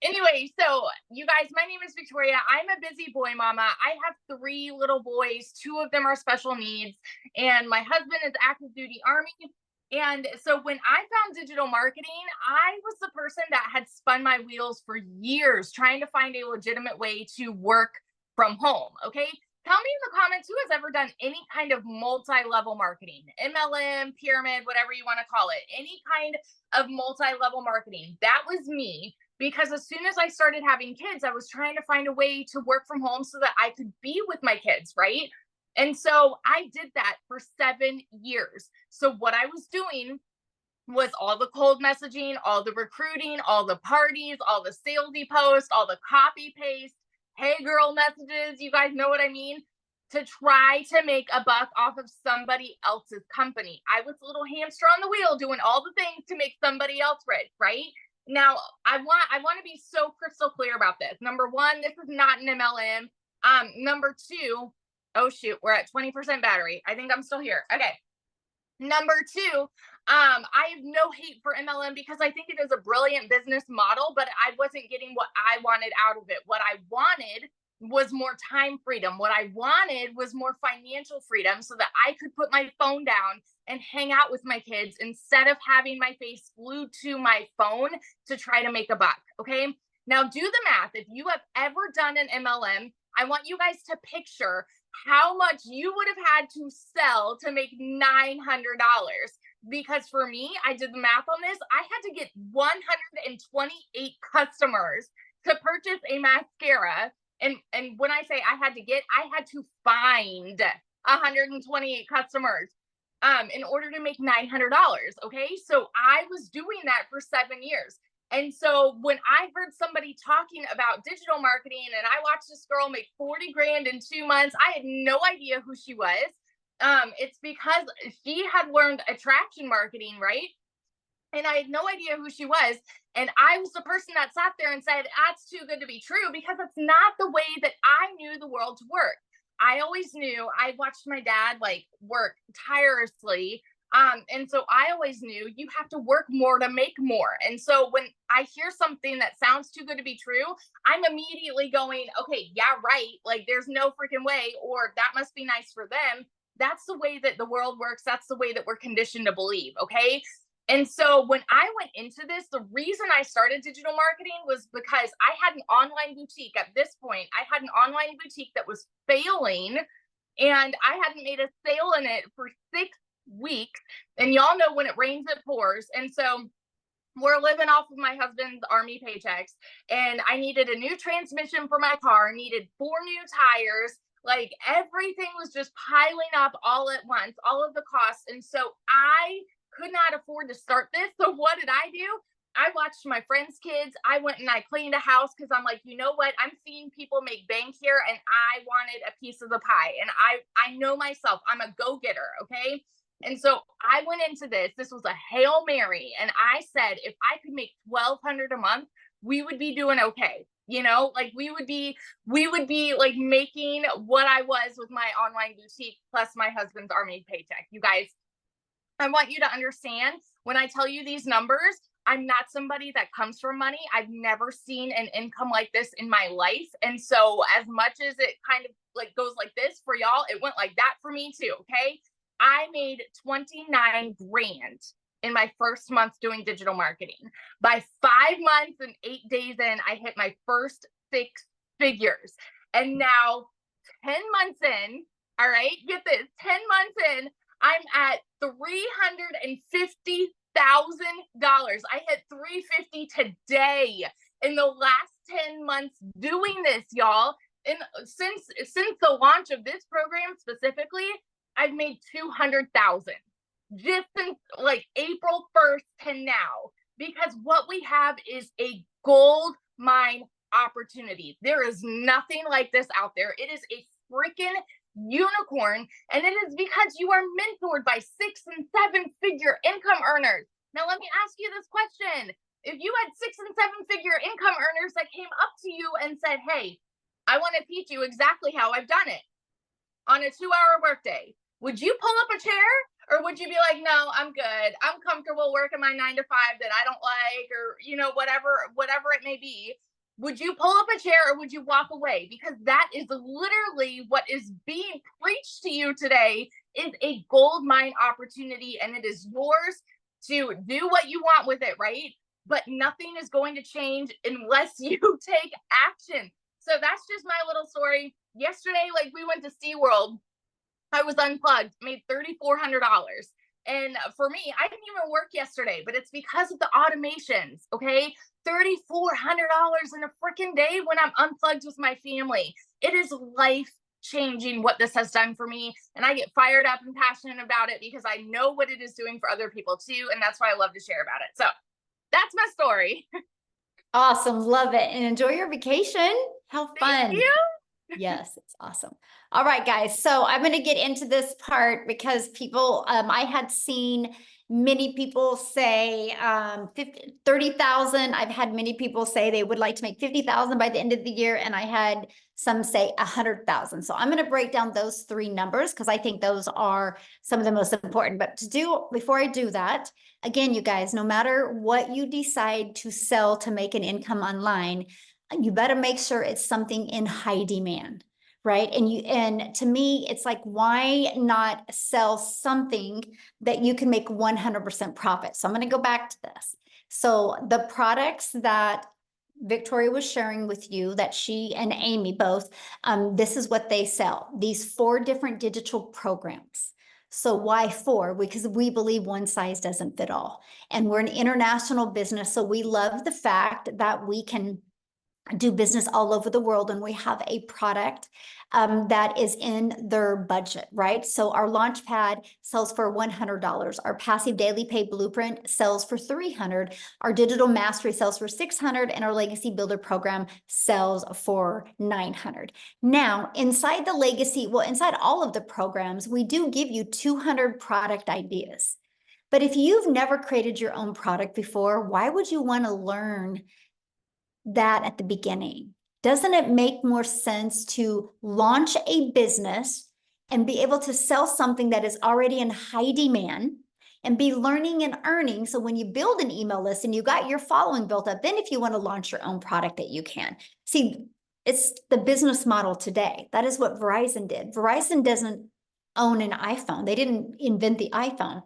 Anyway, so you guys, my name is Victoria. I'm a busy boy mama. I have 3 little boys. 2 of them are special needs, and my husband is active duty Army. And so when I found digital marketing, I was the person that had spun my wheels for years trying to find a legitimate way to work from home. Okay. Tell me in the comments who has ever done any kind of multi-level marketing, MLM, pyramid, whatever you want to call it, any kind of multi-level marketing. That was me, because as soon as I started having kids, I was trying to find a way to work from home so that I could be with my kids, right? And so I did that for 7 years. So what I was doing was all the cold messaging, all the recruiting, all the parties, all the salesy posts, all the copy paste, hey girl messages, you guys know what I mean, to try to make a buck off of somebody else's company. I was a little hamster on the wheel doing all the things to make somebody else rich, right? Now, I want to be so crystal clear about this. Number 1, this is not an MLM. Number 2, oh shoot, we're at 20% battery. I think I'm still here. Okay. Number 2, I have no hate for MLM because I think it is a brilliant business model, but I wasn't getting what I wanted out of it. What I wanted was more time freedom. What I wanted was more financial freedom so that I could put my phone down and hang out with my kids instead of having my face glued to my phone to try to make a buck. Okay. Now do the math. If you have ever done an MLM, I want you guys to picture how much you would have had to sell to make $900. Because for me, I did the math on this. I had to get 128 customers to purchase a mascara. And when I say I had to find 128 customers in order to make $900. Okay. So I was doing that for 7 years. And so when I heard somebody talking about digital marketing and I watched this girl make 40 grand in 2 months, I had no idea who she was. It's because she had learned attraction marketing, right? And I had no idea who she was. And I was the person that sat there and said, that's too good to be true, because it's not the way that I knew the world to work. I always knew, I watched my dad like work tirelessly. And so I always knew you have to work more to make more. And so when I hear something that sounds too good to be true, I'm immediately going, okay, yeah, right. Like there's no freaking way, or that must be nice for them. That's the way that the world works. That's the way that we're conditioned to believe. Okay. And so when I went into this, the reason I started digital marketing was because I had an online boutique. At this point, I had an online boutique that was failing, and I hadn't made a sale in it for 6 weeks. And y'all know when it rains, it pours. And so we're living off of my husband's Army paychecks, and I needed a new transmission for my car, needed 4 new tires. Like everything was just piling up all at once, all of the costs. And so I could not afford to start this. So what did I do? I watched my friends' kids. I went and I cleaned a house because I'm like, you know what? I'm seeing people make bank here and I wanted a piece of the pie. And I know myself, I'm a go-getter, okay? And so I went into this. This was a Hail Mary. And I said, if I could make $1,200 a month, we would be doing okay. You know, like we would be like making what I was with my online boutique plus my husband's Army paycheck. You guys, I want you to understand when I tell you these numbers, I'm not somebody that comes from money. I've never seen an income like this in my life. And so as much as it kind of like goes like this for y'all, it went like that for me too. Okay. I made 29 grand in my first month doing digital marketing. By 5 months and 8 days in, I hit my first 6 figures. And now 10 months in, all right, get this, 10 months in, I'm at $350,000. I hit 350 today in the last 10 months doing this, y'all. And since the launch of this program specifically, I've made 200,000 just since like April 1st to now, because what we have is a gold mine opportunity. There is nothing like this out there. It is a freaking unicorn, and it is because you are mentored by 6 and 7 figure income earners. Now let me ask you this question. If you had 6 and 7 figure income earners that came up to you and said, hey, I want to teach you exactly how I've done it on a 2-hour workday, would you pull up a chair, or would you be like, no, I'm good, I'm comfortable working my 9 to 5 that I don't like, or you know, whatever it may be? Would you pull up a chair or would you walk away? Because that is literally what is being preached to you today, is a gold mine opportunity, and it is yours to do what you want with it, right? But nothing is going to change unless you take action. So that's just my little story. Yesterday, like we went to SeaWorld, I was unplugged, made $3,400. And for me, I didn't even work yesterday, but it's because of the automations, okay? $3,400 in a freaking day when I'm unplugged with my family. It is life changing what this has done for me. And I get fired up and passionate about it because I know what it is doing for other people too. And that's why I love to share about it. So that's my story. Awesome. Love it. And enjoy your vacation. How fun. Thank you. Yes, it's awesome. All right, guys. So I'm going to get into this part because people, I had seen many people say 30,000. I've had many people say they would like to make 50,000 by the end of the year. And I had some say 100,000. So I'm going to break down those 3 numbers because I think those are some of the most important. But before I do that, again, you guys, no matter what you decide to sell to make an income online, you better make sure it's something in high demand, right? And to me, it's like, why not sell something that you can make 100% profit? So I'm going to go back to this. So the products that Victoria was sharing with you, that she and Amy both, this is what they sell. These 4 different digital programs. So why 4? Because we believe one size doesn't fit all. And we're an international business. So we love the fact that we can do business all over the world, and we have a product that is in their budget, right? So our launch pad sells for $100. Our passive daily pay blueprint sells for $300. Our digital mastery sells for $600, and our legacy builder program sells for $900. Now, inside all of the programs, we do give you 200 product ideas. But if you've never created your own product before, why would you want to learn that at the beginning? Doesn't it make more sense to launch a business and be able to sell something that is already in high demand and be learning and earning? So when you build an email list and you got your following built up, then if you want to launch your own product, that you can. See, it's the business model today. That is what Verizon did. Verizon doesn't own an iPhone. They didn't invent the iPhone.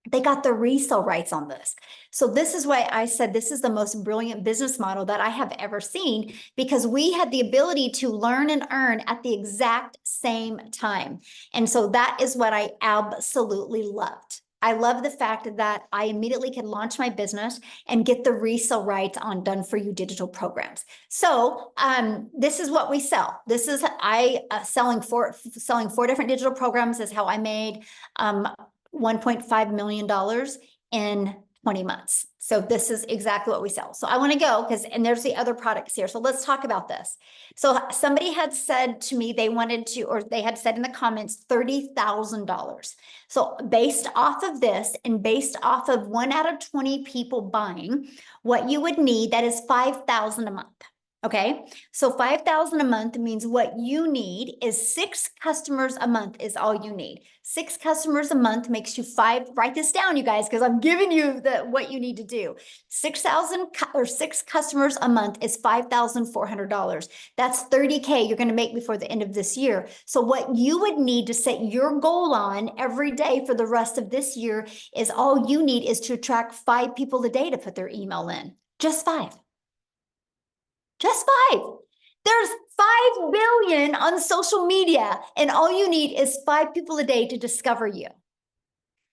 They got the resale rights on this. So this is why I said this is the most brilliant business model that I have ever seen, because we had the ability to learn and earn at the exact same time. And so that is what I absolutely loved. I love the fact that I immediately could launch my business and get the resale rights on done for you digital programs. So this is what we sell. This is selling 4 different digital programs is how I made $1.5 million in 20 months. So this is exactly what we sell. So I want to go and there's the other products here. So let's talk about this. So somebody had said to me, they wanted to, or they had said in the comments, $30,000. So based off of this and based off of 1 out of 20 people buying, what you would need, that is 5,000 a month. Okay, so 5,000 a month means what you need is 6 customers a month is all you need. 6 customers a month makes you 5. Write this down, you guys, because I'm giving you what you need to do. 6 customers a month is $5,400. That's $30K you're going to make before the end of this year. So what you would need to set your goal on every day for the rest of this year is all you need is to attract 5 people a day to put their email in. Just 5. Just 5. There's 5 billion on social media, and all you need is 5 people a day to discover you.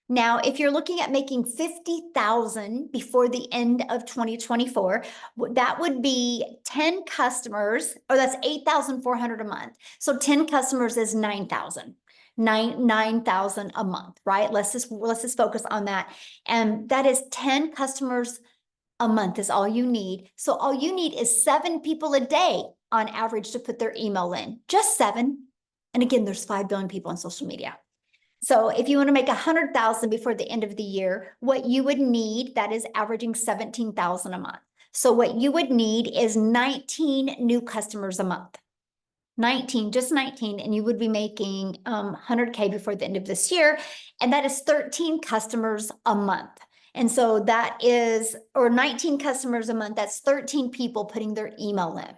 Now, if you're looking at making 50,000 before the end of 2024, that would be 10 customers, or that's 8,400 a month. So 10 customers is 9,000. 9,000 a month, right? Let's just focus on that. And that is 10 customers a month is all you need. So all you need is 7 people a day on average to put their email in, just 7. And again, there's 5 billion people on social media. So if you want to make 100,000 before the end of the year, what you would need, that is averaging 17,000 a month. So what you would need is 19 new customers a month. 19, just 19, and you would be making 100K before the end of this year. And that is 13 customers a month. And so that is, or 19 customers a month, that's 13 people putting their email in.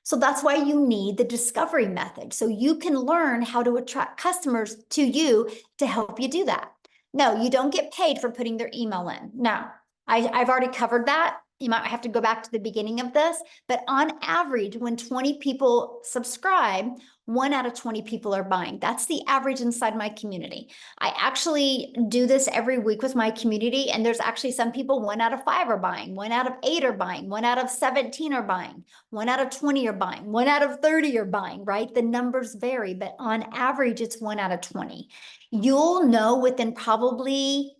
So that's why you need the discovery method. So you can learn how to attract customers to you to help you do that. No, you don't get paid for putting their email in. No, I've already covered that. You might have to go back to the beginning of this, but on average, when 20 people subscribe, 1 out of 20 people are buying. That's the average inside my community. I actually do this every week with my community, and there's actually some people 1 out of 5 are buying, 1 out of 8 are buying, 1 out of 17 are buying, 1 out of 20 are buying, 1 out of 30 are buying, right? The numbers vary, but on average, it's 1 out of 20. You'll know within probably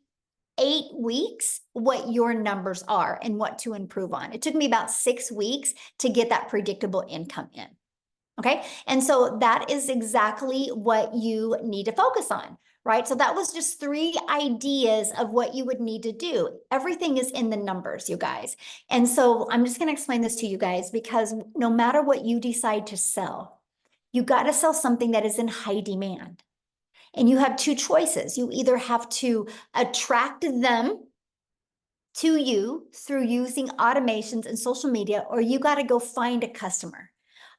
8 weeks what your numbers are and what to improve on. It took me about 6 weeks to get that predictable income in. Okay. And so that is exactly what you need to focus on, right? So that was just 3 ideas of what you would need to do. Everything is in the numbers, you guys. And so I'm just going to explain this to you guys, because no matter what you decide to sell, you got to sell something that is in high demand. And you have 2 choices. You either have to attract them to you through using automations and social media, or you got to go find a customer.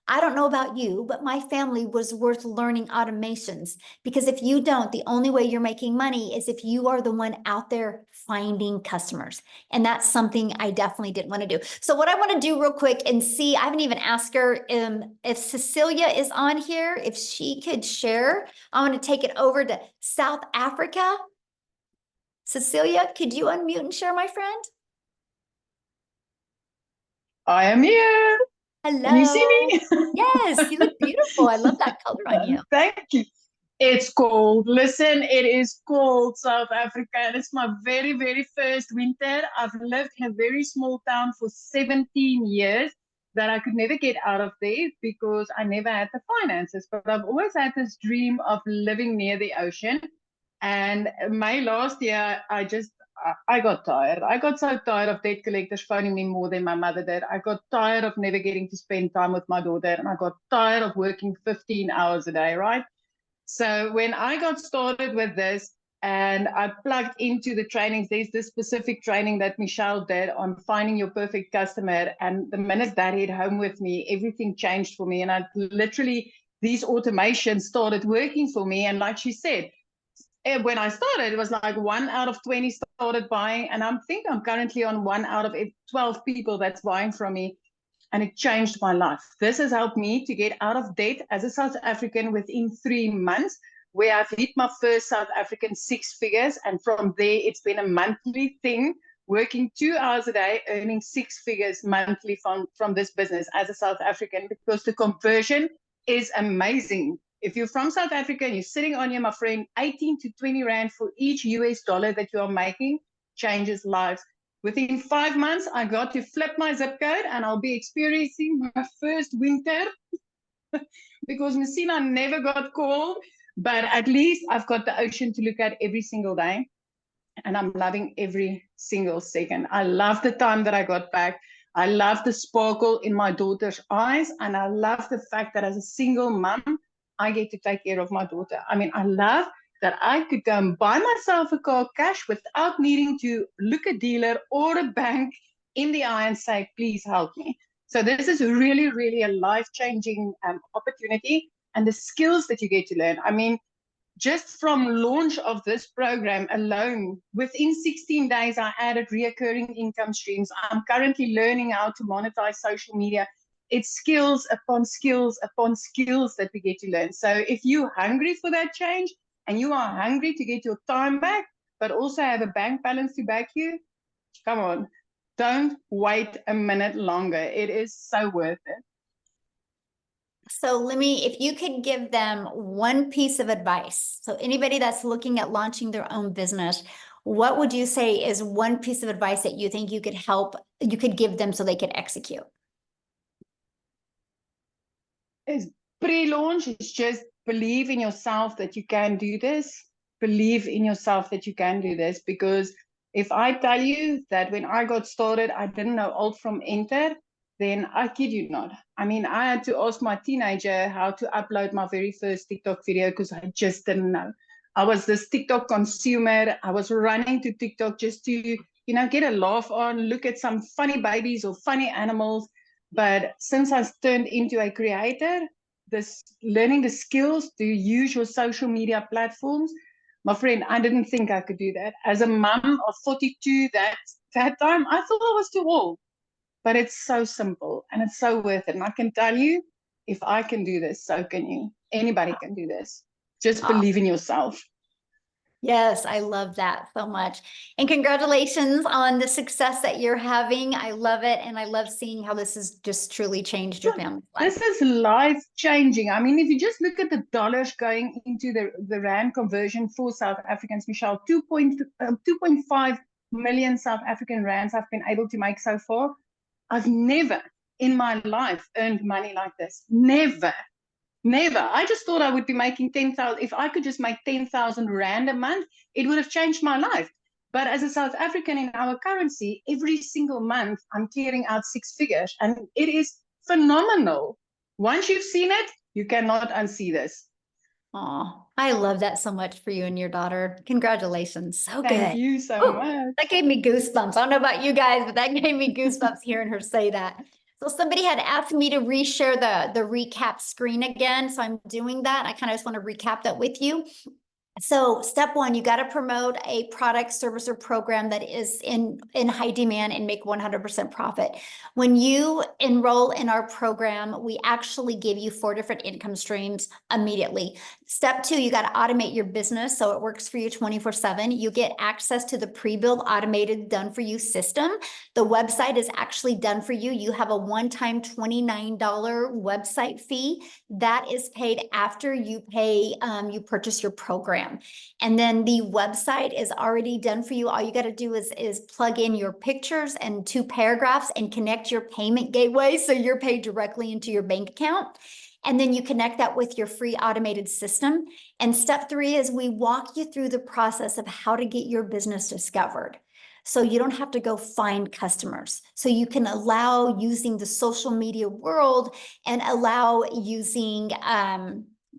I don't know about you, but my family was worth learning automations, because if you don't, the only way you're making money is if you are the one out there finding customers. And that's something I definitely didn't want to do. So what I want to do real quick and see, I haven't even asked her if Cecilia is on here, if she could share. I want to take it over to South Africa. Cecilia, could you unmute and share, my friend? I am here. Hello. Can you see me? Yes, you look beautiful. I love that color on you. Thank you. It's cold. Listen, it is cold, South Africa, and it's my very, very first winter. I've lived in a very small town for 17 years that I could never get out of there because I never had the finances. But I've always had this dream of living near the ocean. And May last year, I got tired. I got so tired of debt collectors phoning me more than my mother did. I got tired of never getting to spend time with my daughter. And I got tired of working 15 hours a day, right? So when I got started with this and I plugged into the trainings, there's this specific training that Michelle did on finding your perfect customer. And the minute that hit home with me, everything changed for me. And I literally, these automations started working for me. And like she said, when I started, it was like 1 out of 20 started buying. And I think I'm currently on 1 out of 12 people that's buying from me. And it changed my life. This has helped me to get out of debt as a South African within 3 months, where I've hit my first South African 6 figures. And from there, it's been a monthly thing, working 2 hours a day, earning 6 figures monthly from this business as a South African, because the conversion is amazing. If you're from South Africa and you're sitting on here, my friend, 18 to 20 Rand for each US dollar that you are making changes lives. Within 5 months, I got to flip my zip code and I'll be experiencing my first winter because Messina never got cold, but at least I've got the ocean to look at every single day. And I'm loving every single second. I love the time that I got back. I love the sparkle in my daughter's eyes. And I love the fact that as a single mom, I get to take care of my daughter. I mean, I love that I could go and buy myself a car cash without needing to look a dealer or a bank in the eye and say, please help me. So this is really, really a life-changing opportunity, and the skills that you get to learn. I mean, just from launch of this program alone, within 16 days, I added reoccurring income streams. I'm currently learning how to monetize social media. It's skills upon skills upon skills that we get to learn. So if you're hungry for that change and you are hungry to get your time back, but also have a bank balance to back you, come on, don't wait a minute longer. It is so worth it. So if you could give them one piece of advice, so anybody that's looking at launching their own business, what would you say is one piece of advice that you think you could give them so they could execute? Is pre-launch is just believe in yourself that you can do this. Believe in yourself that you can do this, because if I tell you that when I got started, I didn't know alt from enter, then I kid you not. I mean, I had to ask my teenager how to upload my very first TikTok video because I just didn't know. I was this TikTok consumer. I was running to TikTok just to, get a laugh on, look at some funny babies or funny animals. But since I turned into a creator, learning the skills to use your social media platforms, my friend, I didn't think I could do that. As a mom of 42, that time, I thought I was too old. But it's so simple and it's so worth it. And I can tell you, if I can do this, so can you. Anybody can do this. Just believe in yourself. Yes, I love that so much. And congratulations on the success that you're having. I love it. And I love seeing how this has just truly changed your family's life. This is life changing. I mean, if you just look at the dollars going into the Rand conversion for South Africans, Michelle, 2.5 million South African Rands I've been able to make so far. I've never in my life earned money like this. Never. I just thought I would be making 10,000. If I could just make 10,000 Rand a month, it would have changed my life. But as a South African in our currency, every single month I'm clearing out 6 figures, and it is phenomenal. Once you've seen it, you cannot unsee this. Oh, I love that so much for you and your daughter. Congratulations. So good. Thank you so much. That gave me goosebumps. I don't know about you guys, but that gave me goosebumps hearing her say that. So somebody had asked me to reshare the recap screen again. So I'm doing that. I kind of just want to recap that with you. So step one, you got to promote a product, service, or program that is in high demand and make 100% profit. When you enroll in our program, we actually give you 4 different income streams immediately. Step 2, you got to automate your business so it works for you 24/7. You get access to the pre-built automated done for you system. The website is actually done for you. You have a one-time $29 website fee that is paid after you you purchase your program. And then the website is already done for you. All you got to do is plug in your pictures and 2 paragraphs and connect your payment gateway so you're paid directly into your bank account. And then you connect that with your free automated system. And step 3 is we walk you through the process of how to get your business discovered. So you don't have to go find customers. So you can allow using the social media world and allow using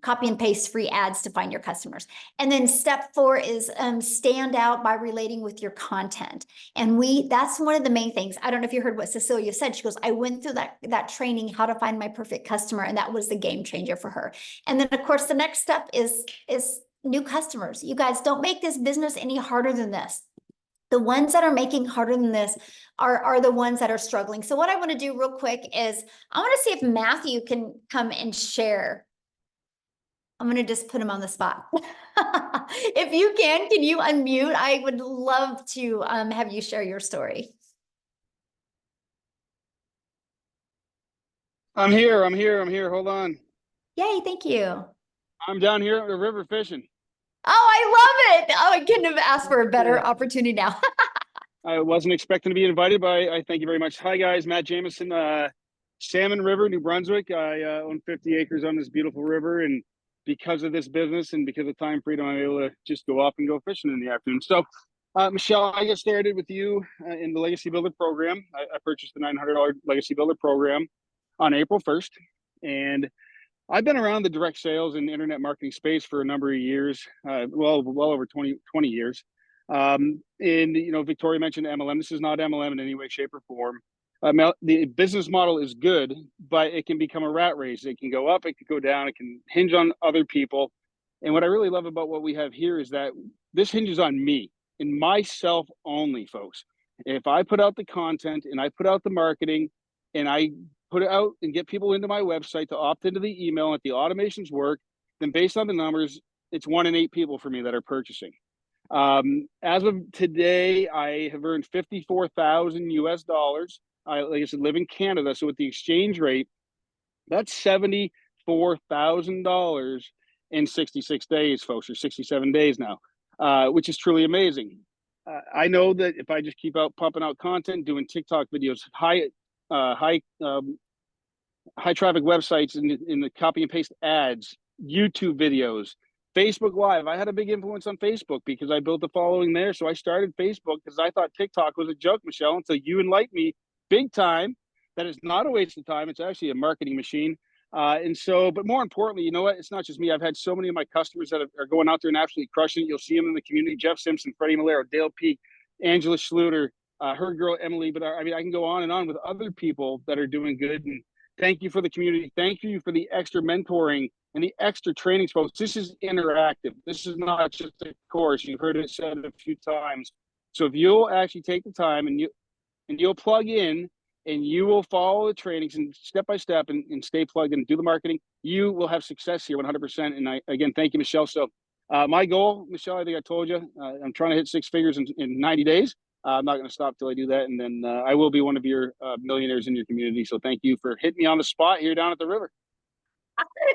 copy and paste free ads to find your customers. And then step 4 is stand out by relating with your content. And that's one of the main things. I don't know if you heard what Cecilia said. She goes, I went through that training, how to find my perfect customer. And that was the game changer for her. And then of course, the next step is new customers. You guys, don't make this business any harder than this. The ones that are making harder than this are the ones that are struggling. So what I want to do real quick is I want to see if Matthew can come and share. I'm going to just put him on the spot. If you can you unmute? I would love to have you share your story. I'm here. Hold on. Yay, thank you. I'm down here at the river fishing. Oh, I love it. Oh, I couldn't have asked for a better opportunity now. I wasn't expecting to be invited, but I thank you very much. Hi, guys. Matt Jameson, Salmon River, New Brunswick. I own 50 acres on this beautiful river. And because of this business and because of time freedom, I'm able to just go off and go fishing in the afternoon. So, Michelle, I get started with you in the Legacy Builder program. I purchased the $900 Legacy Builder program on April 1st. And I've been around the direct sales and internet marketing space for a number of years, well over 20 years. And, you know, Victoria mentioned MLM. This is not MLM in any way, shape, or form. The business model is good, but it can become a rat race. It can go up, it can go down, it can hinge on other people. And what I really love about what we have here is that this hinges on me and myself only, folks. If I put out the content and I put out the marketing and I put it out and get people into my website to opt into the email and if the automations work, then based on the numbers, it's 1 in 8 people for me that are purchasing. As of today, I have earned 54,000 US dollars. Like I said, live in Canada. So with the exchange rate, that's $74,000 in 66 days, folks, or 67 days now, which is truly amazing. I know that if I just keep out pumping out content, doing TikTok videos, high traffic websites in the copy and paste ads, YouTube videos, Facebook Live. I had a big influence on Facebook because I built a following there. So I started Facebook because I thought TikTok was a joke, Michelle, until you enlightened me big time that it's not a waste of time. It's actually a marketing machine. And so, but more importantly, you know what? It's not just me. I've had so many of my customers that are going out there and absolutely crushing it. You'll see them in the community: Jeff Simpson, Freddie Malero, Dale Peak, Angela Schluter, her girl Emily. But I mean, I can go on and on with other people that are doing good. And thank you for the community. Thank you for the extra mentoring and the extra trainings, folks. This is interactive. This is not just a course. You've heard it said a few times. So if you'll actually take the time and you'll plug in and you will follow the trainings and step by step and stay plugged in and do the marketing, you will have success here 100%. And again, thank you, Michelle. So my goal, Michelle, I think I told you, I'm trying to hit 6 figures in 90 days. I'm not going to stop till I do that. And then I will be one of your millionaires in your community. So thank you for hitting me on the spot here down at the river.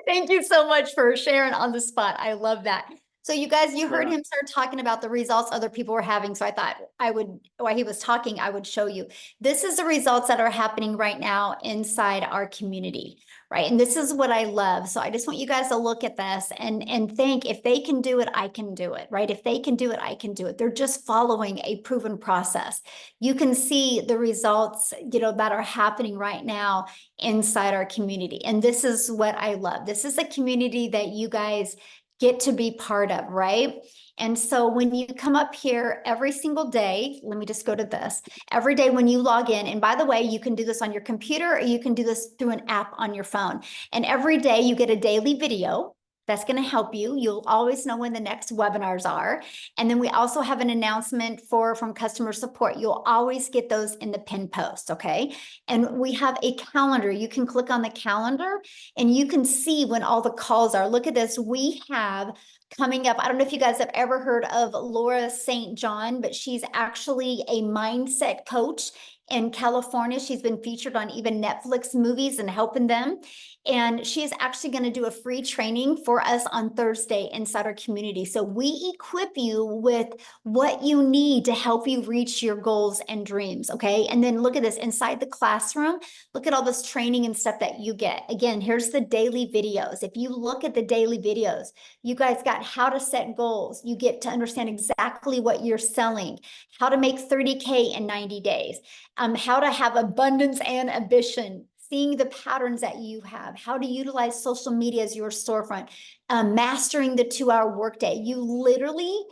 Thank you so much for sharing on the spot. I love that. So you guys, you heard him start talking about the results other people were having. So I thought I would, while he was talking, I would show you. This is the results that are happening right now inside our community, right? And this is what I love. So I just want you guys to look at this and think, if they can do it, I can do it, right? If they can do it, I can do it. They're just following a proven process. You can see the results, you know, that are happening right now inside our community. And this is what I love. This is a community that you guys get to be part of, right? And so when you come up here every single day, let me just go to this, every day when you log in, and by the way, you can do this on your computer or you can do this through an app on your phone. And every day you get a daily video that's going to help you. You'll always know when the next webinars are. And then we also have an announcement from customer support. You'll always get those in the pinned post, okay? And we have a calendar. You can click on the calendar and you can see when all the calls are. Look at this. We have coming up, I don't know if you guys have ever heard of Laura St. John, but she's actually a mindset coach in California. She's been featured on even Netflix movies and helping them. And she is actually going to do a free training for us on Thursday inside our community. So we equip you with what you need to help you reach your goals and dreams. Okay. And then look at this inside the classroom. Look at all this training and stuff that you get. Again, here's the daily videos. If you look at the daily videos, you guys got how to set goals. You get to understand exactly what you're selling, how to make 30K in 90 days, how to have abundance and ambition, seeing the patterns that you have, how to utilize social media as your storefront, mastering the 2-hour workday. You literally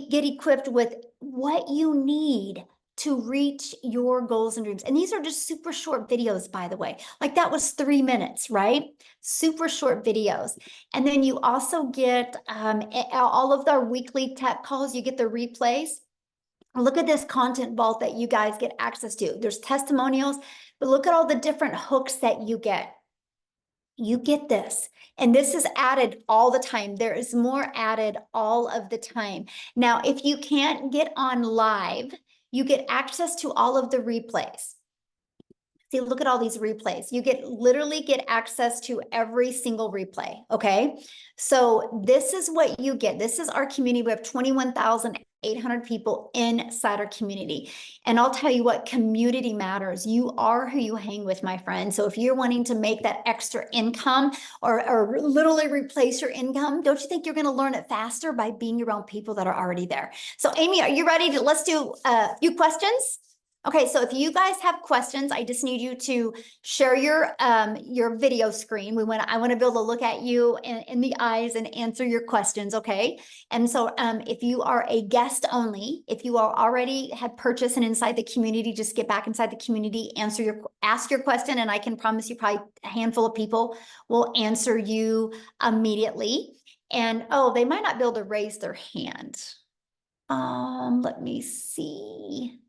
get equipped with what you need to reach your goals and dreams. And these are just super short videos, by the way. Like that was 3 minutes, right? Super short videos. And then you also get all of our weekly tech calls. You get the replays. Look at this content vault that you guys get access to. There's testimonials, but look at all the different hooks that you get. You get this, and this is added all the time. There is more added all of the time. Now, if you can't get on live, you get access to all of the replays. See, look at all these replays. You literally get access to every single replay, okay? So this is what you get. This is our community. We have 21,000 800 people inside our community. And I'll tell you what, community matters. You are who you hang with, my friend. So if you're wanting to make that extra income or literally replace your income, don't you think you're going to learn it faster by being around people that are already there? So Amy, are you ready to, let's do a few questions? Okay, so if you guys have questions, I just need you to share your video screen. I want to be able to look at you in the eyes and answer your questions, okay? And so if you are a guest only, if you are already had purchased and inside the community, just get back inside the community, ask your question, and I can promise you probably a handful of people will answer you immediately. And oh, they might not be able to raise their hand. Let me see.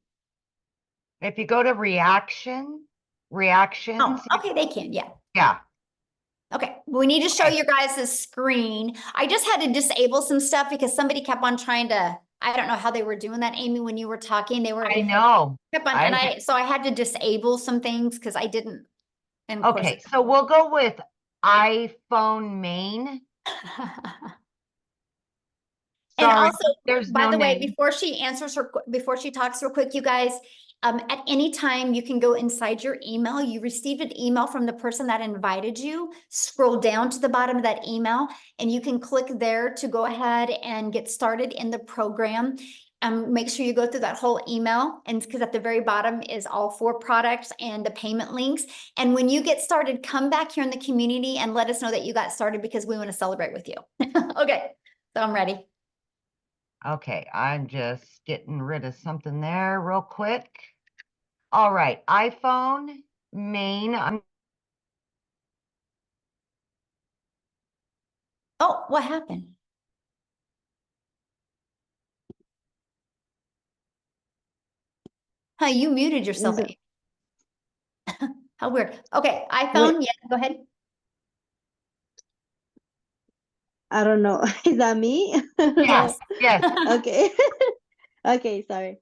If you go to reactions, Oh, okay, they can, yeah. yeah. Okay, we need to show you guys the screen. I just had to disable some stuff because somebody kept on trying to, I don't know how they were doing that, Amy, when you were talking, I know. So I had to disable some things because I didn't. And of Okay, so we'll go with iPhone main. And Sorry, also, there's by no the way, name. before she talks real quick, you guys, at any time you can go inside your email. You received an email from the person that invited you. Scroll down to the bottom of that email, and you can click there to go ahead and get started in the program. Make sure you go through that whole email, and because at the very bottom is all 4 products and the payment links. And when you get started, come back here in the community and let us know that you got started because we want to celebrate with you. Okay, so I'm ready. Okay, I'm just getting rid of something there real quick. All right, iPhone main. Oh, what happened? Huh, you muted yourself. Is it- How weird. Okay, iPhone, yeah, go ahead. I don't know. Is that me? Yes, yes. Okay. Okay, sorry.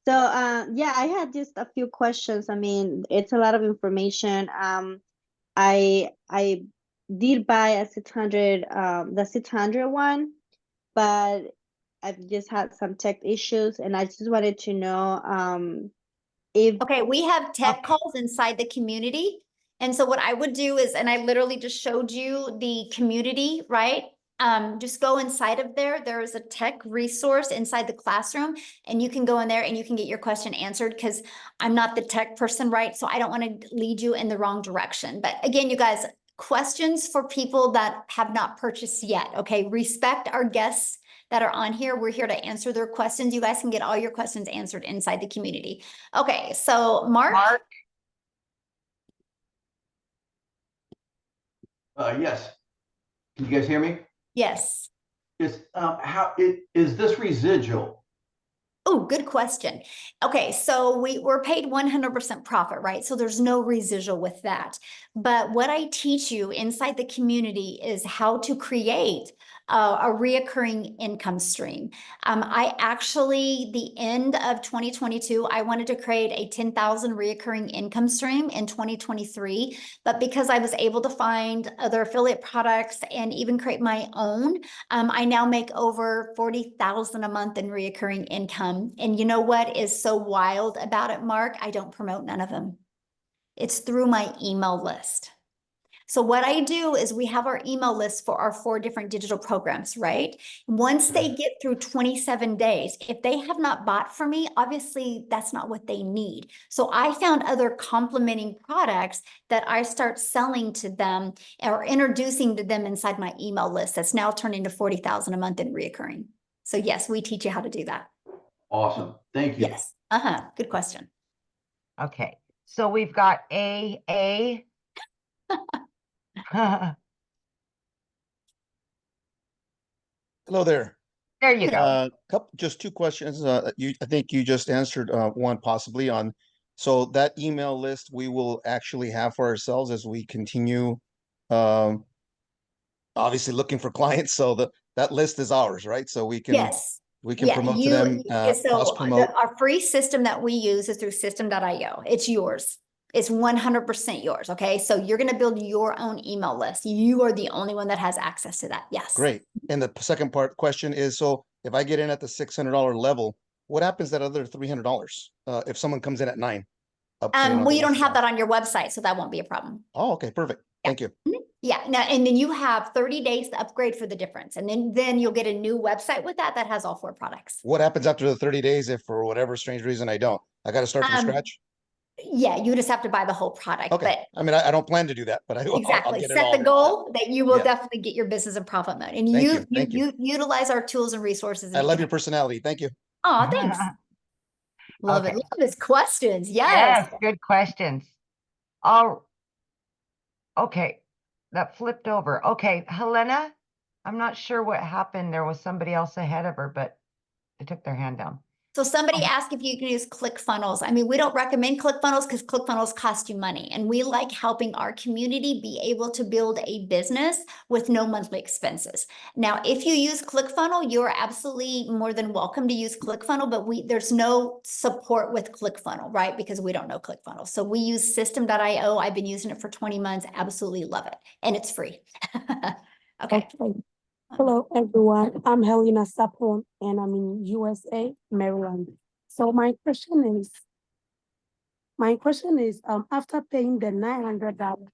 So, yeah, I had just a few questions. I mean, it's a lot of information. I did buy a 600, the 600 one, but I've just had some tech issues, and I just wanted to know, if Okay, we have tech Okay. calls inside the community. And so what I would do is, and I literally just showed you the community, right? Just go inside of there. There is a tech resource inside the classroom, and you can go in there and you can get your question answered because I'm not the tech person, right? So I don't want to lead you in the wrong direction. But again, you guys, questions for people that have not purchased yet. Okay, respect our guests that are on here. We're here to answer their questions. You guys can get all your questions answered inside the community. Okay, so Mark? Mark, Yes. Can you guys hear me? Yes. Is this residual? Oh, good question. Okay, so we're paid 100% profit, right? So there's no residual with that. But what I teach you inside the community is how to create a reoccurring income stream. I actually, the end of 2022, I wanted to create a 10,000 reoccurring income stream in 2023. But because I was able to find other affiliate products and even create my own, I now make over 40,000 a month in reoccurring income. And you know what is so wild about it, Mark? I don't promote none of them. It's through my email list. So what I do is we have our email list for our 4 different digital programs, right? Once they get through 27 days, if they have not bought from me, obviously that's not what they need. So I found other complementing products that I start selling to them or introducing to them inside my email list that's now turned into 40,000 a month in reoccurring. So yes, we teach you how to do that. Awesome. Thank you. Yes. Good question. okay. So we've got A. Hello there. There you go. Just 2 questions. I think you just answered one possibly on. So that email list we will actually have for ourselves as we continue, obviously looking for clients. So that list is ours, right? So we can Yeah, promote to them, cross promote. Our free system that we use is through system.io. It's yours. It's 100% yours. Okay. So you're going to build your own email list. You are the only one that has access to that. Yes. Great. And the second part question is, so if I get in at the $600 level, what happens at other $300? If someone comes in at 9? Well, you don't have that on your website, so that won't be a problem. Oh, okay, perfect. Thank you. Yeah, now, and then you have 30 days to upgrade for the difference. And then you'll get a new website with that has all 4 products. What happens after the 30 days if for whatever strange reason I don't? I got to start from scratch? Yeah, you just have to buy the whole product. Okay. But I mean, I don't plan to do that, but I'll exactly, get it set all. the goal that you will Yeah. definitely get your business in profit mode. And Thank you. you utilize our tools and resources. I love your personality. Thank you. Oh, thanks. Love it. Okay. Love his questions. Yes, Yes. good questions. Oh, okay. That flipped over. Okay, Helena, I'm not sure what happened. There was somebody else ahead of her, but they took their hand down. So somebody asked if you can use ClickFunnels. I mean, we don't recommend ClickFunnels because ClickFunnels cost you money. And we like helping our community be able to build a business with no monthly expenses. Now, if you use ClickFunnels, you're absolutely more than welcome to use ClickFunnels, but there's no support with ClickFunnels, right? Because we don't know ClickFunnels. So we use System.io. I've been using it for 20 months. Absolutely love it. And it's free. Okay. Hello, everyone. I'm Helena Sapon, and I'm in USA, Maryland. So my question is, after paying the $900,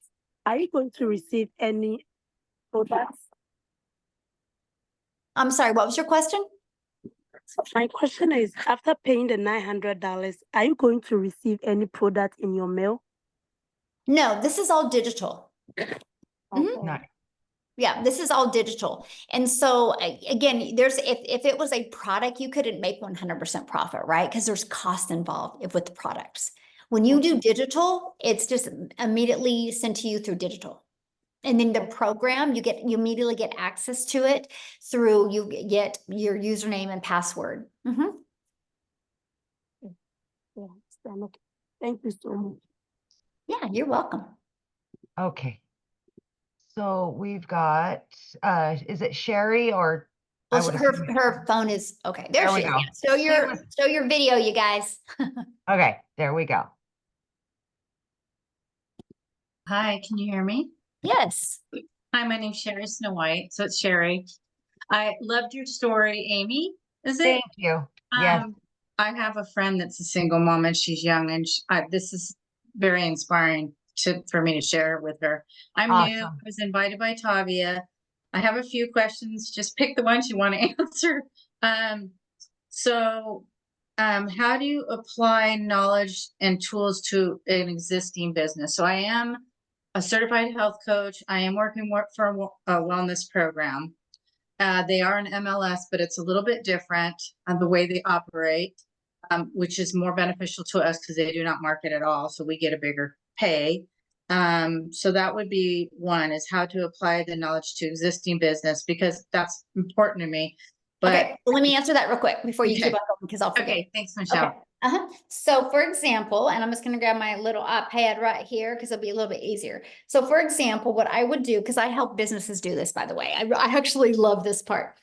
are you going to receive any products? I'm sorry, what was your question? So my question is, after paying the $900, are you going to receive any product in your mail? No, this is all digital. Okay. Nice. Yeah, this is all digital. And so again, if it was a product, you couldn't make 100% profit, right? Because there's cost involved with the products. When you do digital, it's just immediately sent to you through digital. And then the program, you immediately get access to it through, you get your username and password. Yeah, okay. Thank you so much. Yeah, you're welcome. Okay. So we've got, is it Sherry or? I Well, would assume- her phone is, okay, there There we she is. go. Yeah. Show your video, you guys. Okay, there we go. Hi, can you hear me? Yes. Hi, my name's Sherry Snow White. So it's Sherry. I loved your story, Amy. Is it? Thank you. Yes. I have a friend that's a single mom and she's young, and this is very inspiring for me to share with her. I'm new. I Awesome. was invited by Tavia. I have a few questions. Just pick the ones you want to answer. How do you apply knowledge and tools to an existing business? So I am a certified health coach. I am working for a wellness program. They are an MLS, but it's a little bit different on the way they operate, which is more beneficial to us because they do not market at all. So we get a bigger pay. So that would be one, is how to apply the knowledge to existing business, because that's important to me. But okay, well, let me answer that real quick before you keep on going, because I'll forget. Okay, thanks, Michelle. Okay. So for example, and I'm just going to grab my little iPad right here because it'll be a little bit easier. So for example, what I would do, because I help businesses do this, by the way, I actually love this part.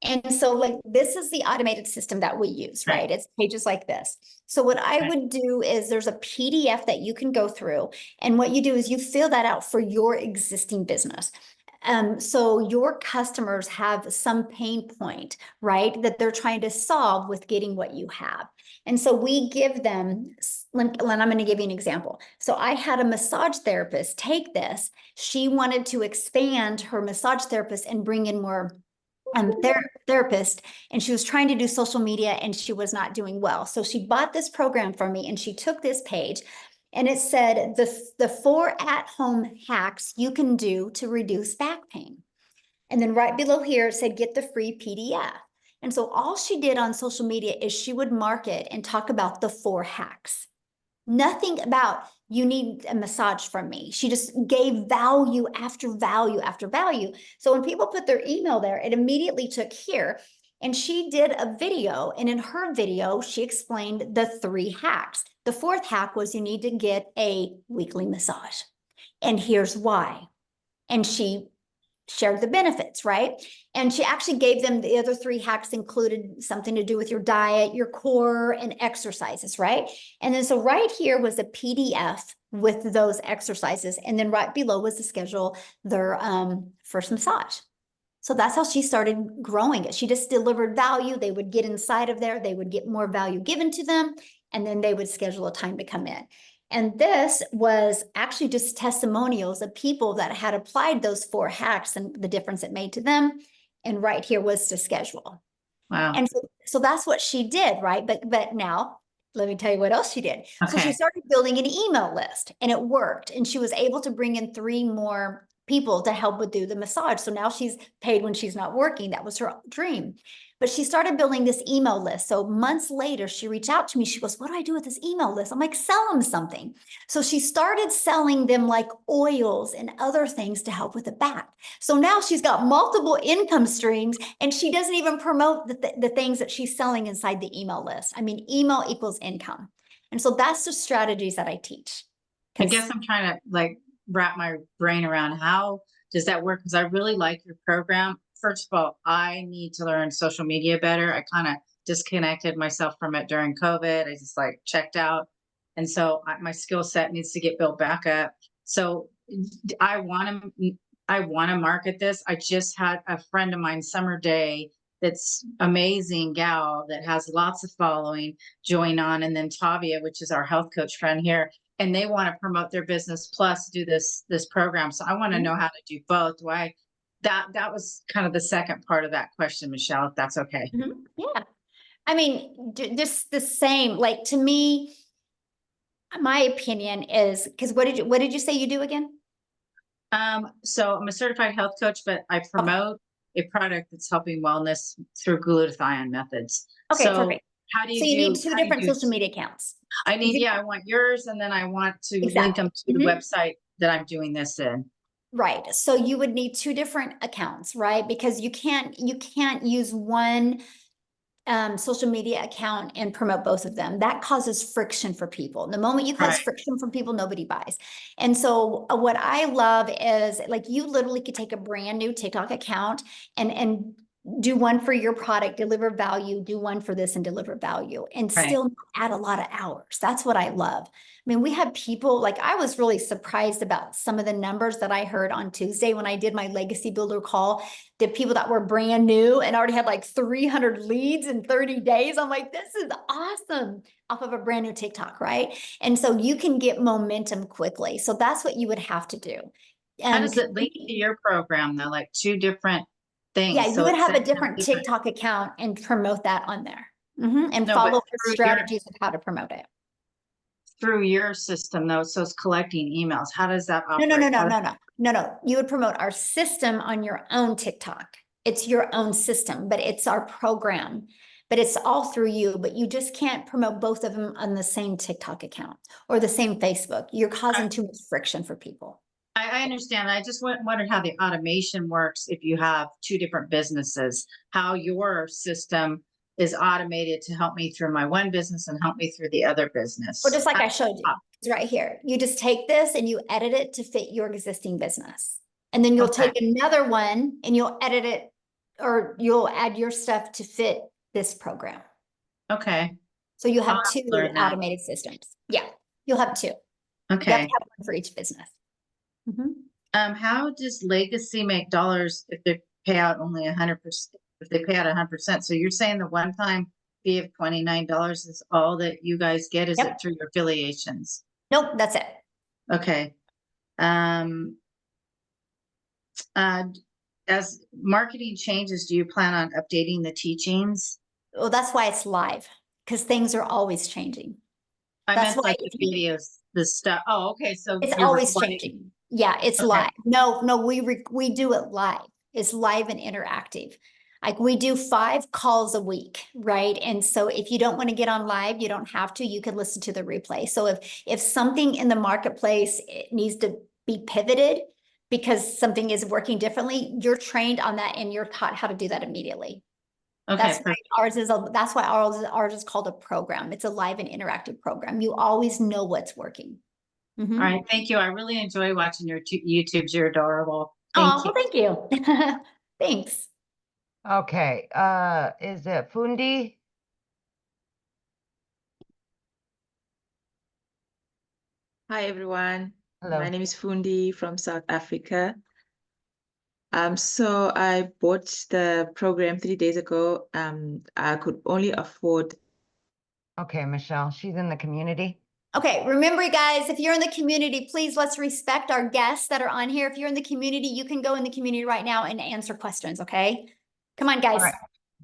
And so like, this is the automated system that we use, right? It's pages like this. So what I would do is there's a PDF that you can go through, and what you do is you fill that out for your existing business. So your customers have some pain point, right, that they're trying to solve with getting what you have. And so we give them, and I'm going to give you an example. So I had a massage therapist take this. She wanted to expand her massage therapist and bring in more therapist, and she was trying to do social media and she was not doing well. So she bought this program from me, and she took this page, and it said the 4 at-home hacks you can do to reduce back pain. And then right below here, it said, get the free PDF. And so all she did on social media is she would market and talk about the 4 hacks. Nothing about, you need a massage from me. She just gave value after value after value. So when people put their email there, it immediately took here. And she did a video, and in her video, she explained the 3 hacks. The 4th hack was, you need to get a weekly massage. And here's why. And she shared the benefits, right? And she actually gave them the other 3 hacks, included something to do with your diet, your core, and exercises, right? And then so right here was a PDF with those exercises. And then right below was to schedule their first massage. So that's how she started growing it. She just delivered value. They would get inside of there. They would get more value given to them. And then they would schedule a time to come in. And this was actually just testimonials of people that had applied those 4 hacks and the difference it made to them. And right here was to schedule. Wow. And so that's what she did, right? But now let me tell you what else she did. So she Okay. started building an email list and it worked. And she was able to bring in 3 more people to help with do the massage. So now she's paid when she's not working. That was her dream. But she started building this email list. So months later, she reached out to me. She goes, what do I do with this email list? I'm like, sell them something. So she started selling them like oils and other things to help with the back. So now she's got multiple income streams and she doesn't even promote the things that she's selling inside the email list. I mean, email equals income. And so that's the strategies that I teach. I guess I'm trying to like wrap my brain around how does that work? Because I really like your program. First of all, I need to learn social media better. I kind of disconnected myself from it during COVID. I just like checked out. And so my skill set needs to get built back up. So I want to market this. I just had a friend of mine, Summer Day, that's amazing gal that has lots of following, join on, and then Tavia, which is our health coach friend here, and they want to promote their business plus do this program. So I want to know how to do both. Do I? That was kind of the second part of that question, Michelle, if that's okay. Yeah. I mean, just the same, like to me, my opinion is, because what did you say you do again? So I'm a certified health coach, but I promote a product that's helping wellness through glutathione methods. Okay, So perfect. how do you So you do? need 2 how do you different do- social media accounts. I need, You- yeah, I want yours, and then I want to link Exactly. them to the website that I'm doing this in. Right. So you would need 2 different accounts, right? Because you can't use one social media account and promote both of them. That causes friction for people. The moment you cause Right. friction from people, nobody buys. And so what I love is like you literally could take a brand new TikTok account and do one for your product, deliver value, do one for this and deliver value and Right. still add a lot of hours. That's what I love. I mean, we had people like I was really surprised about some of the numbers that I heard on Tuesday when I did my legacy builder call. The people that were brand new and already had like 300 leads in 30 days. I'm like, this is awesome off of a brand new TikTok, right? And so you can get momentum quickly. So that's what you would have to do. How does it link to your program though? Like 2 different things. Yeah, you So would it have a says different TikTok account and promote that on there. And No, follow but the through strategies of how to promote it. through your system though, so it's collecting emails. How does that No, operate? no, no, no, How does- no, no, no, no. You would promote our system on your own TikTok. It's your own system, but it's our program, but it's all through you, but you just can't promote both of them on the same TikTok account or the same Facebook. You're causing too much friction for people. I understand. I just wondered how the automation works if you have 2 different businesses, how your system is automated to help me through my one business and help me through the other business. Or just like I showed you, it's right here. You just take this and you edit it to fit your existing business. And then you'll Okay. take another one and you'll edit it or you'll add your stuff to fit this program. Okay. So you have I'll 2 learn that. automated systems. Yeah, you'll have 2. You have to Okay. have one for each business. How does Legacy make dollars if they pay out only 100%? If they pay out 100%, so you're saying the one-time fee of $29 is all that you guys get? Is Yep. it through your affiliations? Nope, that's it. Okay. As marketing changes, do you plan on updating the teachings? Well, that's why it's live, because things are always changing. I That's meant why like the videos, the stuff. Oh, okay. So it's you're always recording. changing. Yeah, it's Okay. live. No, we do it live. It's live and interactive. Like we do 5 calls a week, right? And so if you don't want to get on live, you don't have to, you can listen to the replay. So if something in the marketplace it needs to be pivoted because something is working differently, you're trained on that and you're taught how to do that immediately. Okay. That's why ours is called a program. It's a live and interactive program. You always know what's working. All right. Thank you. I really enjoy watching your YouTubes. You're adorable. Oh, well, thank you. Thanks. Okay, is it Fundi? Hi everyone. Hello. My name is Fundi from South Africa. So I bought the program 3 days ago. I could only afford. Okay, Michelle, she's in the community. Okay, remember guys, if you're in the community, please let's respect our guests that are on here. If you're in the community, you can go in the community right now and answer questions, okay? Come on, guys. All right.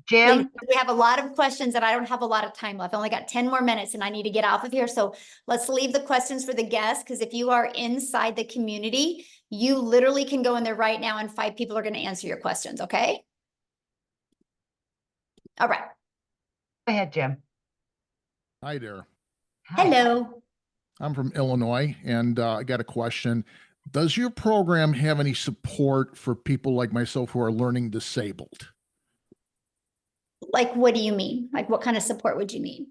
Please, Jim, we have a lot of questions and I don't have a lot of time left. I only got 10 more minutes and I need to get off of here. So let's leave the questions for the guests, because if you are inside the community, you literally can go in there right now and 5 people are going to answer your questions, okay? All right. go ahead, Jim. Hi there. Hi. Hello. I'm from Illinois, and I got a question. Does your program have any support for people like myself who are learning disabled? Like, what do you mean? Like, what kind of support would you need?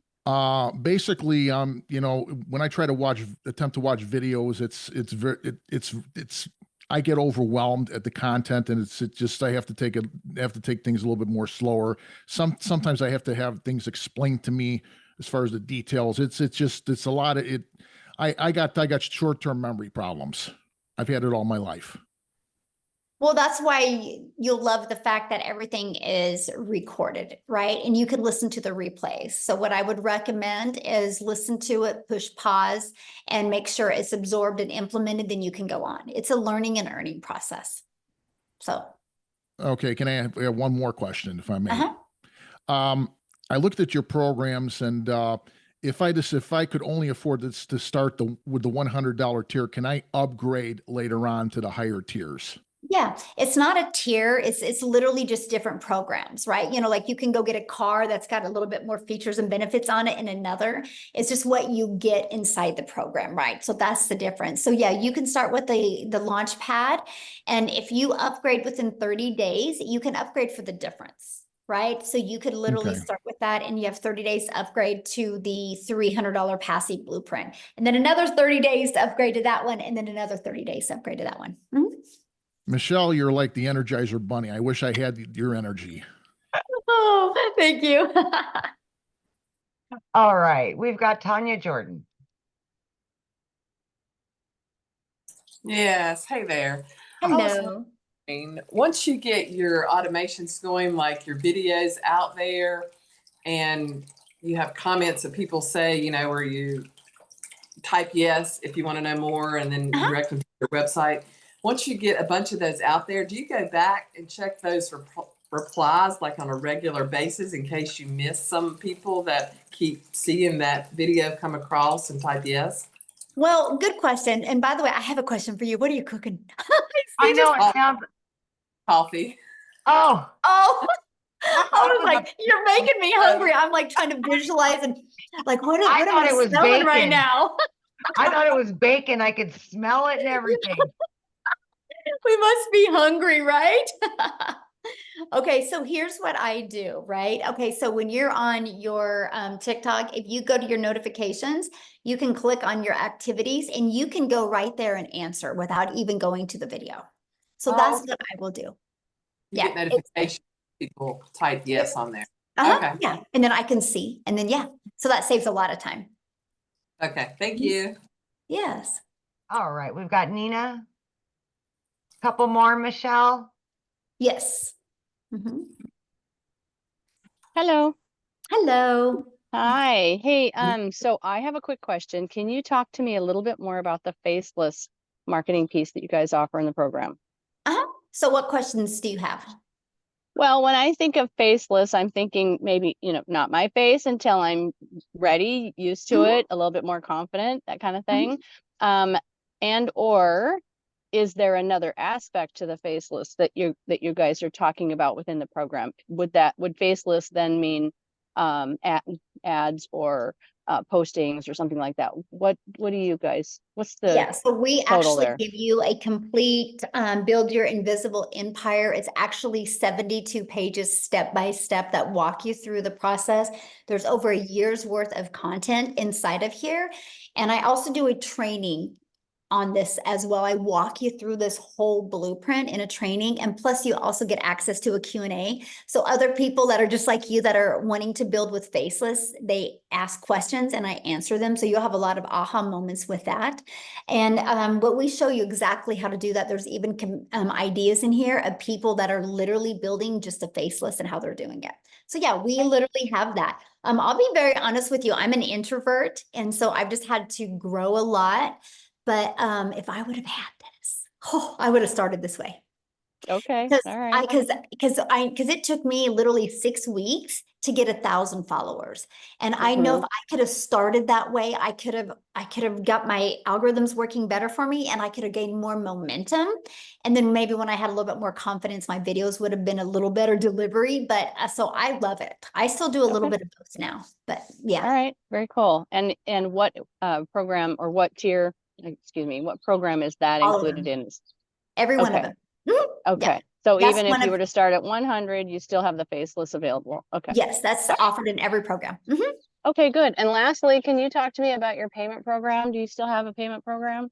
Basically, you know, when I try to attempt to watch videos, it's I get overwhelmed at the content, and it's just I have to take things a little bit more slower. Sometimes I have to have things explained to me as far as the details. It's a lot of it. I got short-term memory problems. I've had it all my life. Well, that's why you'll love the fact that everything is recorded, right? And you can listen to the replays. So what I would recommend is listen to it, push pause, and make sure it's absorbed and implemented, then you can go on. It's a learning and earning process. So. Okay, can I have one more question, if I may? Uh-huh. I looked at your programs, and if I could only afford this to start with the $100 tier, can I upgrade later on to the higher tiers? Yeah, it's not a tier. It's literally just different programs, right? You know, like you can go get a car that's got a little bit more features and benefits on it in another. It's just what you get inside the program, right? So that's the difference. So yeah, you can start with the launch pad, and if you upgrade within 30 days, you can upgrade for the difference. Right. So you could literally Okay. start with that, and you have 30 days to upgrade to the $300 passive blueprint, and then another 30 days to upgrade to that one, and then another 30 days to upgrade to that one. Michelle, you're like the Energizer Bunny. I wish I had your energy. Oh, thank you. All right, we've got Tanya Jordan. Yes, hey there. I was Hello. wondering, once you get your automations going, like your videos out there, and you have comments that people say, you know, where you type yes if you want to know more, and then you direct them to your website. Once you get a bunch of those out there, do you go back and check those replies like on a regular basis in case you miss some people that keep seeing that video come across and type yes? Well, good question. And by the way, I have a question for you. What are you cooking? I know it sounds. Coffee. Oh. Oh, I was like, you're making me hungry. I'm like trying to visualize and like, what am I smelling right now? I thought it was bacon. I could smell it and everything. We must be hungry, right? Okay, so here's what I do, right? Okay, so when you're on your TikTok, if you go to your notifications, you can click on your activities and you can go right there and answer without even going to the video. So that's what I will do. You get notifications. People type yes on there. Okay. Yeah, and then I can see, and then so that saves a lot of time. Okay, thank you. Yes. All right, we've got Nina. Couple more, Michelle. Yes. Hello. Hello. Hi. Hey, so I have a quick question. Can you talk to me a little bit more about the faceless marketing piece that you guys offer in the program? So what questions do you have? Well, when I think of faceless, I'm thinking maybe, you know, not my face until I'm ready, used to it, a little bit more confident, that kind of thing. And or is there another aspect to the faceless that you guys are talking about within the program? Would faceless then mean ads or postings or something like that? What do you guys, what's the so we total actually there? give you a complete build your invisible empire. It's actually 72 pages step by step that walk you through the process. There's over a year's worth of content inside of here. And I also do a training on this as well. I walk you through this whole blueprint in a training, and plus you also get access to a Q&A. So other people that are just like you that are wanting to build with Faceless, they ask questions and I answer them. So you'll have a lot of aha moments with that. And what we show you exactly how to do that. There's even ideas in here of people that are literally building just a Faceless and how they're doing it. So yeah, we literally have that. I'll be very honest with you. I'm an introvert, and so I've just had to grow a lot. But if I would have had this, I would have started this way. Okay. Because All right. because it took me literally 6 weeks to get 1,000 followers. And I know if I could have started that way, I could have got my algorithms working better for me, and I could have gained more momentum. And then maybe when I had a little bit more confidence, my videos would have been a little better delivery. But so I love it. I still do a little bit of both now, but yeah. All right. Very cool. And what program or what tier, excuse me, what program is that All of included them. in? Every one of them. Okay. Yeah. So That's even if one you of- were to start at 100, you still have the Faceless available. Okay. Yes, that's offered in every program. Okay, good. And lastly, can you talk to me about your payment program? Do you still have a payment program?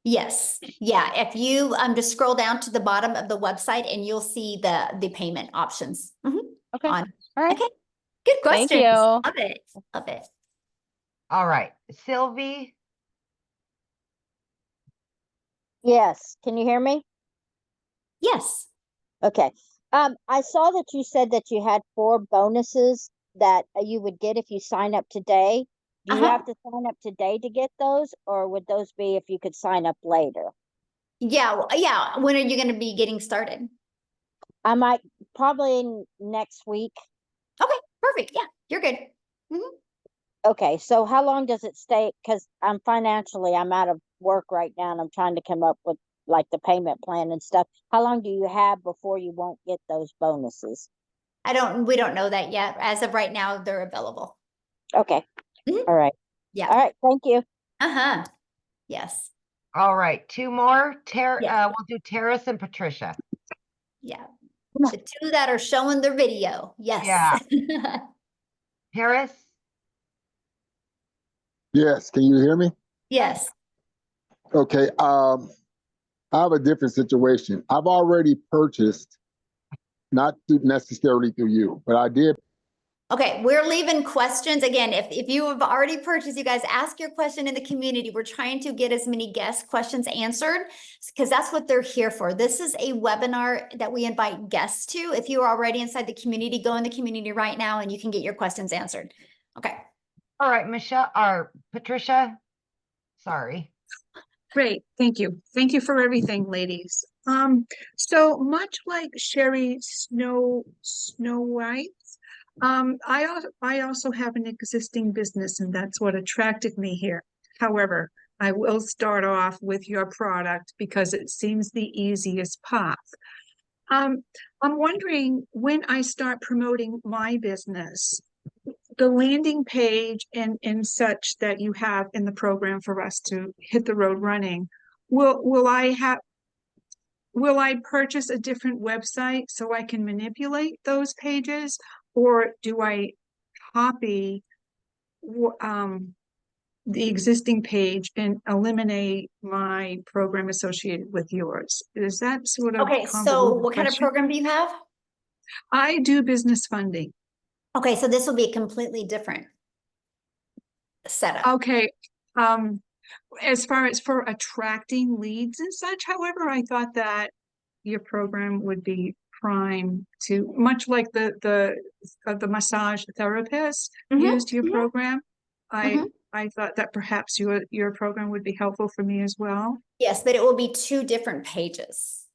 Yes. Yeah. If you just scroll down to the bottom of the website and you'll see the payment options. Okay. On. All right. Okay. Good Thank questions. you. Love it. Love it. All right, Sylvie. Yes. Can you hear me? Yes. Okay. I saw that you said that you had 4 bonuses that you would get if you sign up today. Do you have to sign up today to get those, or would those be if you could sign up later? Yeah. Yeah. When are you going to be getting started? I might probably next week. Okay. Perfect. Yeah. You're good. Okay. So how long does it stay? Because I'm out of work right now and I'm trying to come up with like the payment plan and stuff. How long do you have before you won't get those bonuses? We don't know that yet. As of right now, they're available. Okay. All right. Yeah. All right. Thank you. Yes. All right, 2 more. Yeah. We'll do Terrace and Patricia. Yeah. The 2 that are showing their video. Yes. Yeah. Terrace? Yes, can you hear me? Yes. Okay, I have a different situation. I've already purchased, not necessarily through you, but I did. Okay, we're leaving questions. Again, if you have already purchased, you guys ask your question in the community. We're trying to get as many guest questions answered because that's what they're here for. This is a webinar that we invite guests to. If you are already inside the community, go in the community right now and you can get your questions answered. Okay. All right, Michelle or Patricia. Sorry. Great, thank you. Thank you for everything, ladies. So much like Sherry Snow White, I also have an existing business, and that's what attracted me here. However, I will start off with your product because it seems the easiest path. I'm wondering, when I start promoting my business, the landing page and such that you have in the program for us to hit the road running, will I purchase a different website so I can manipulate those pages, or do I copy the existing page and eliminate my program associated with yours? Is that sort of Okay, so convoluted what kind of question? program do you have? I do business funding. Okay, so this will be a completely different setup. Okay. As far as for attracting leads and such, however, I thought that your program would be prime to, much like the massage therapist used your program. I thought that perhaps your program would be helpful for me as well. Yes, but it will be 2 different pages.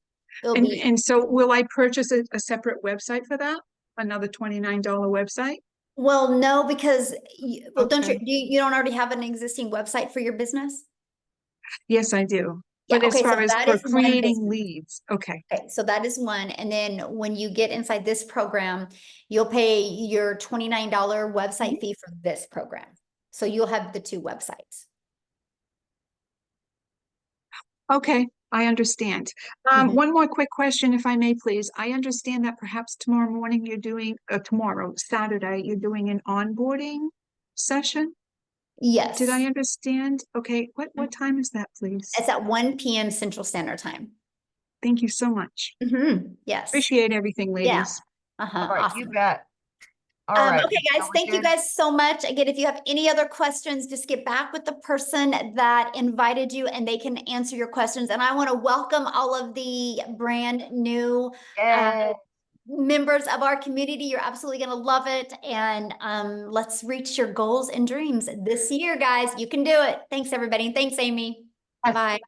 And so will I purchase a separate website for that? Another $29 website? Well, no, because don't you don't already have an existing website for your business? Yes, I do. Yeah, But as okay, so far as that for is one creating business. leads, okay. Okay, so that is one. And then when you get inside this program, you'll pay your $29 website fee for this program. So you'll have the 2 websites. Okay, I understand. One more quick question, if I may, please. I understand that perhaps tomorrow morning you're doing, Saturday, you're doing an onboarding session? Yes. Did I understand? Okay, what time is that, please? It's at 1 p.m. Central Standard Time. Thank you so much. Yes. Appreciate everything, Yeah. ladies. All right, you Awesome. bet. All right. Okay, guys, Are we thank you good? guys so much. Again, if you have any other questions, just get back with the person that invited you and they can answer your questions. And I want to welcome all of the brand new members of our community. You're absolutely going to love it. And let's reach your goals and dreams this year, guys. You can do it. Thanks, everybody. Thanks, Amy. Bye.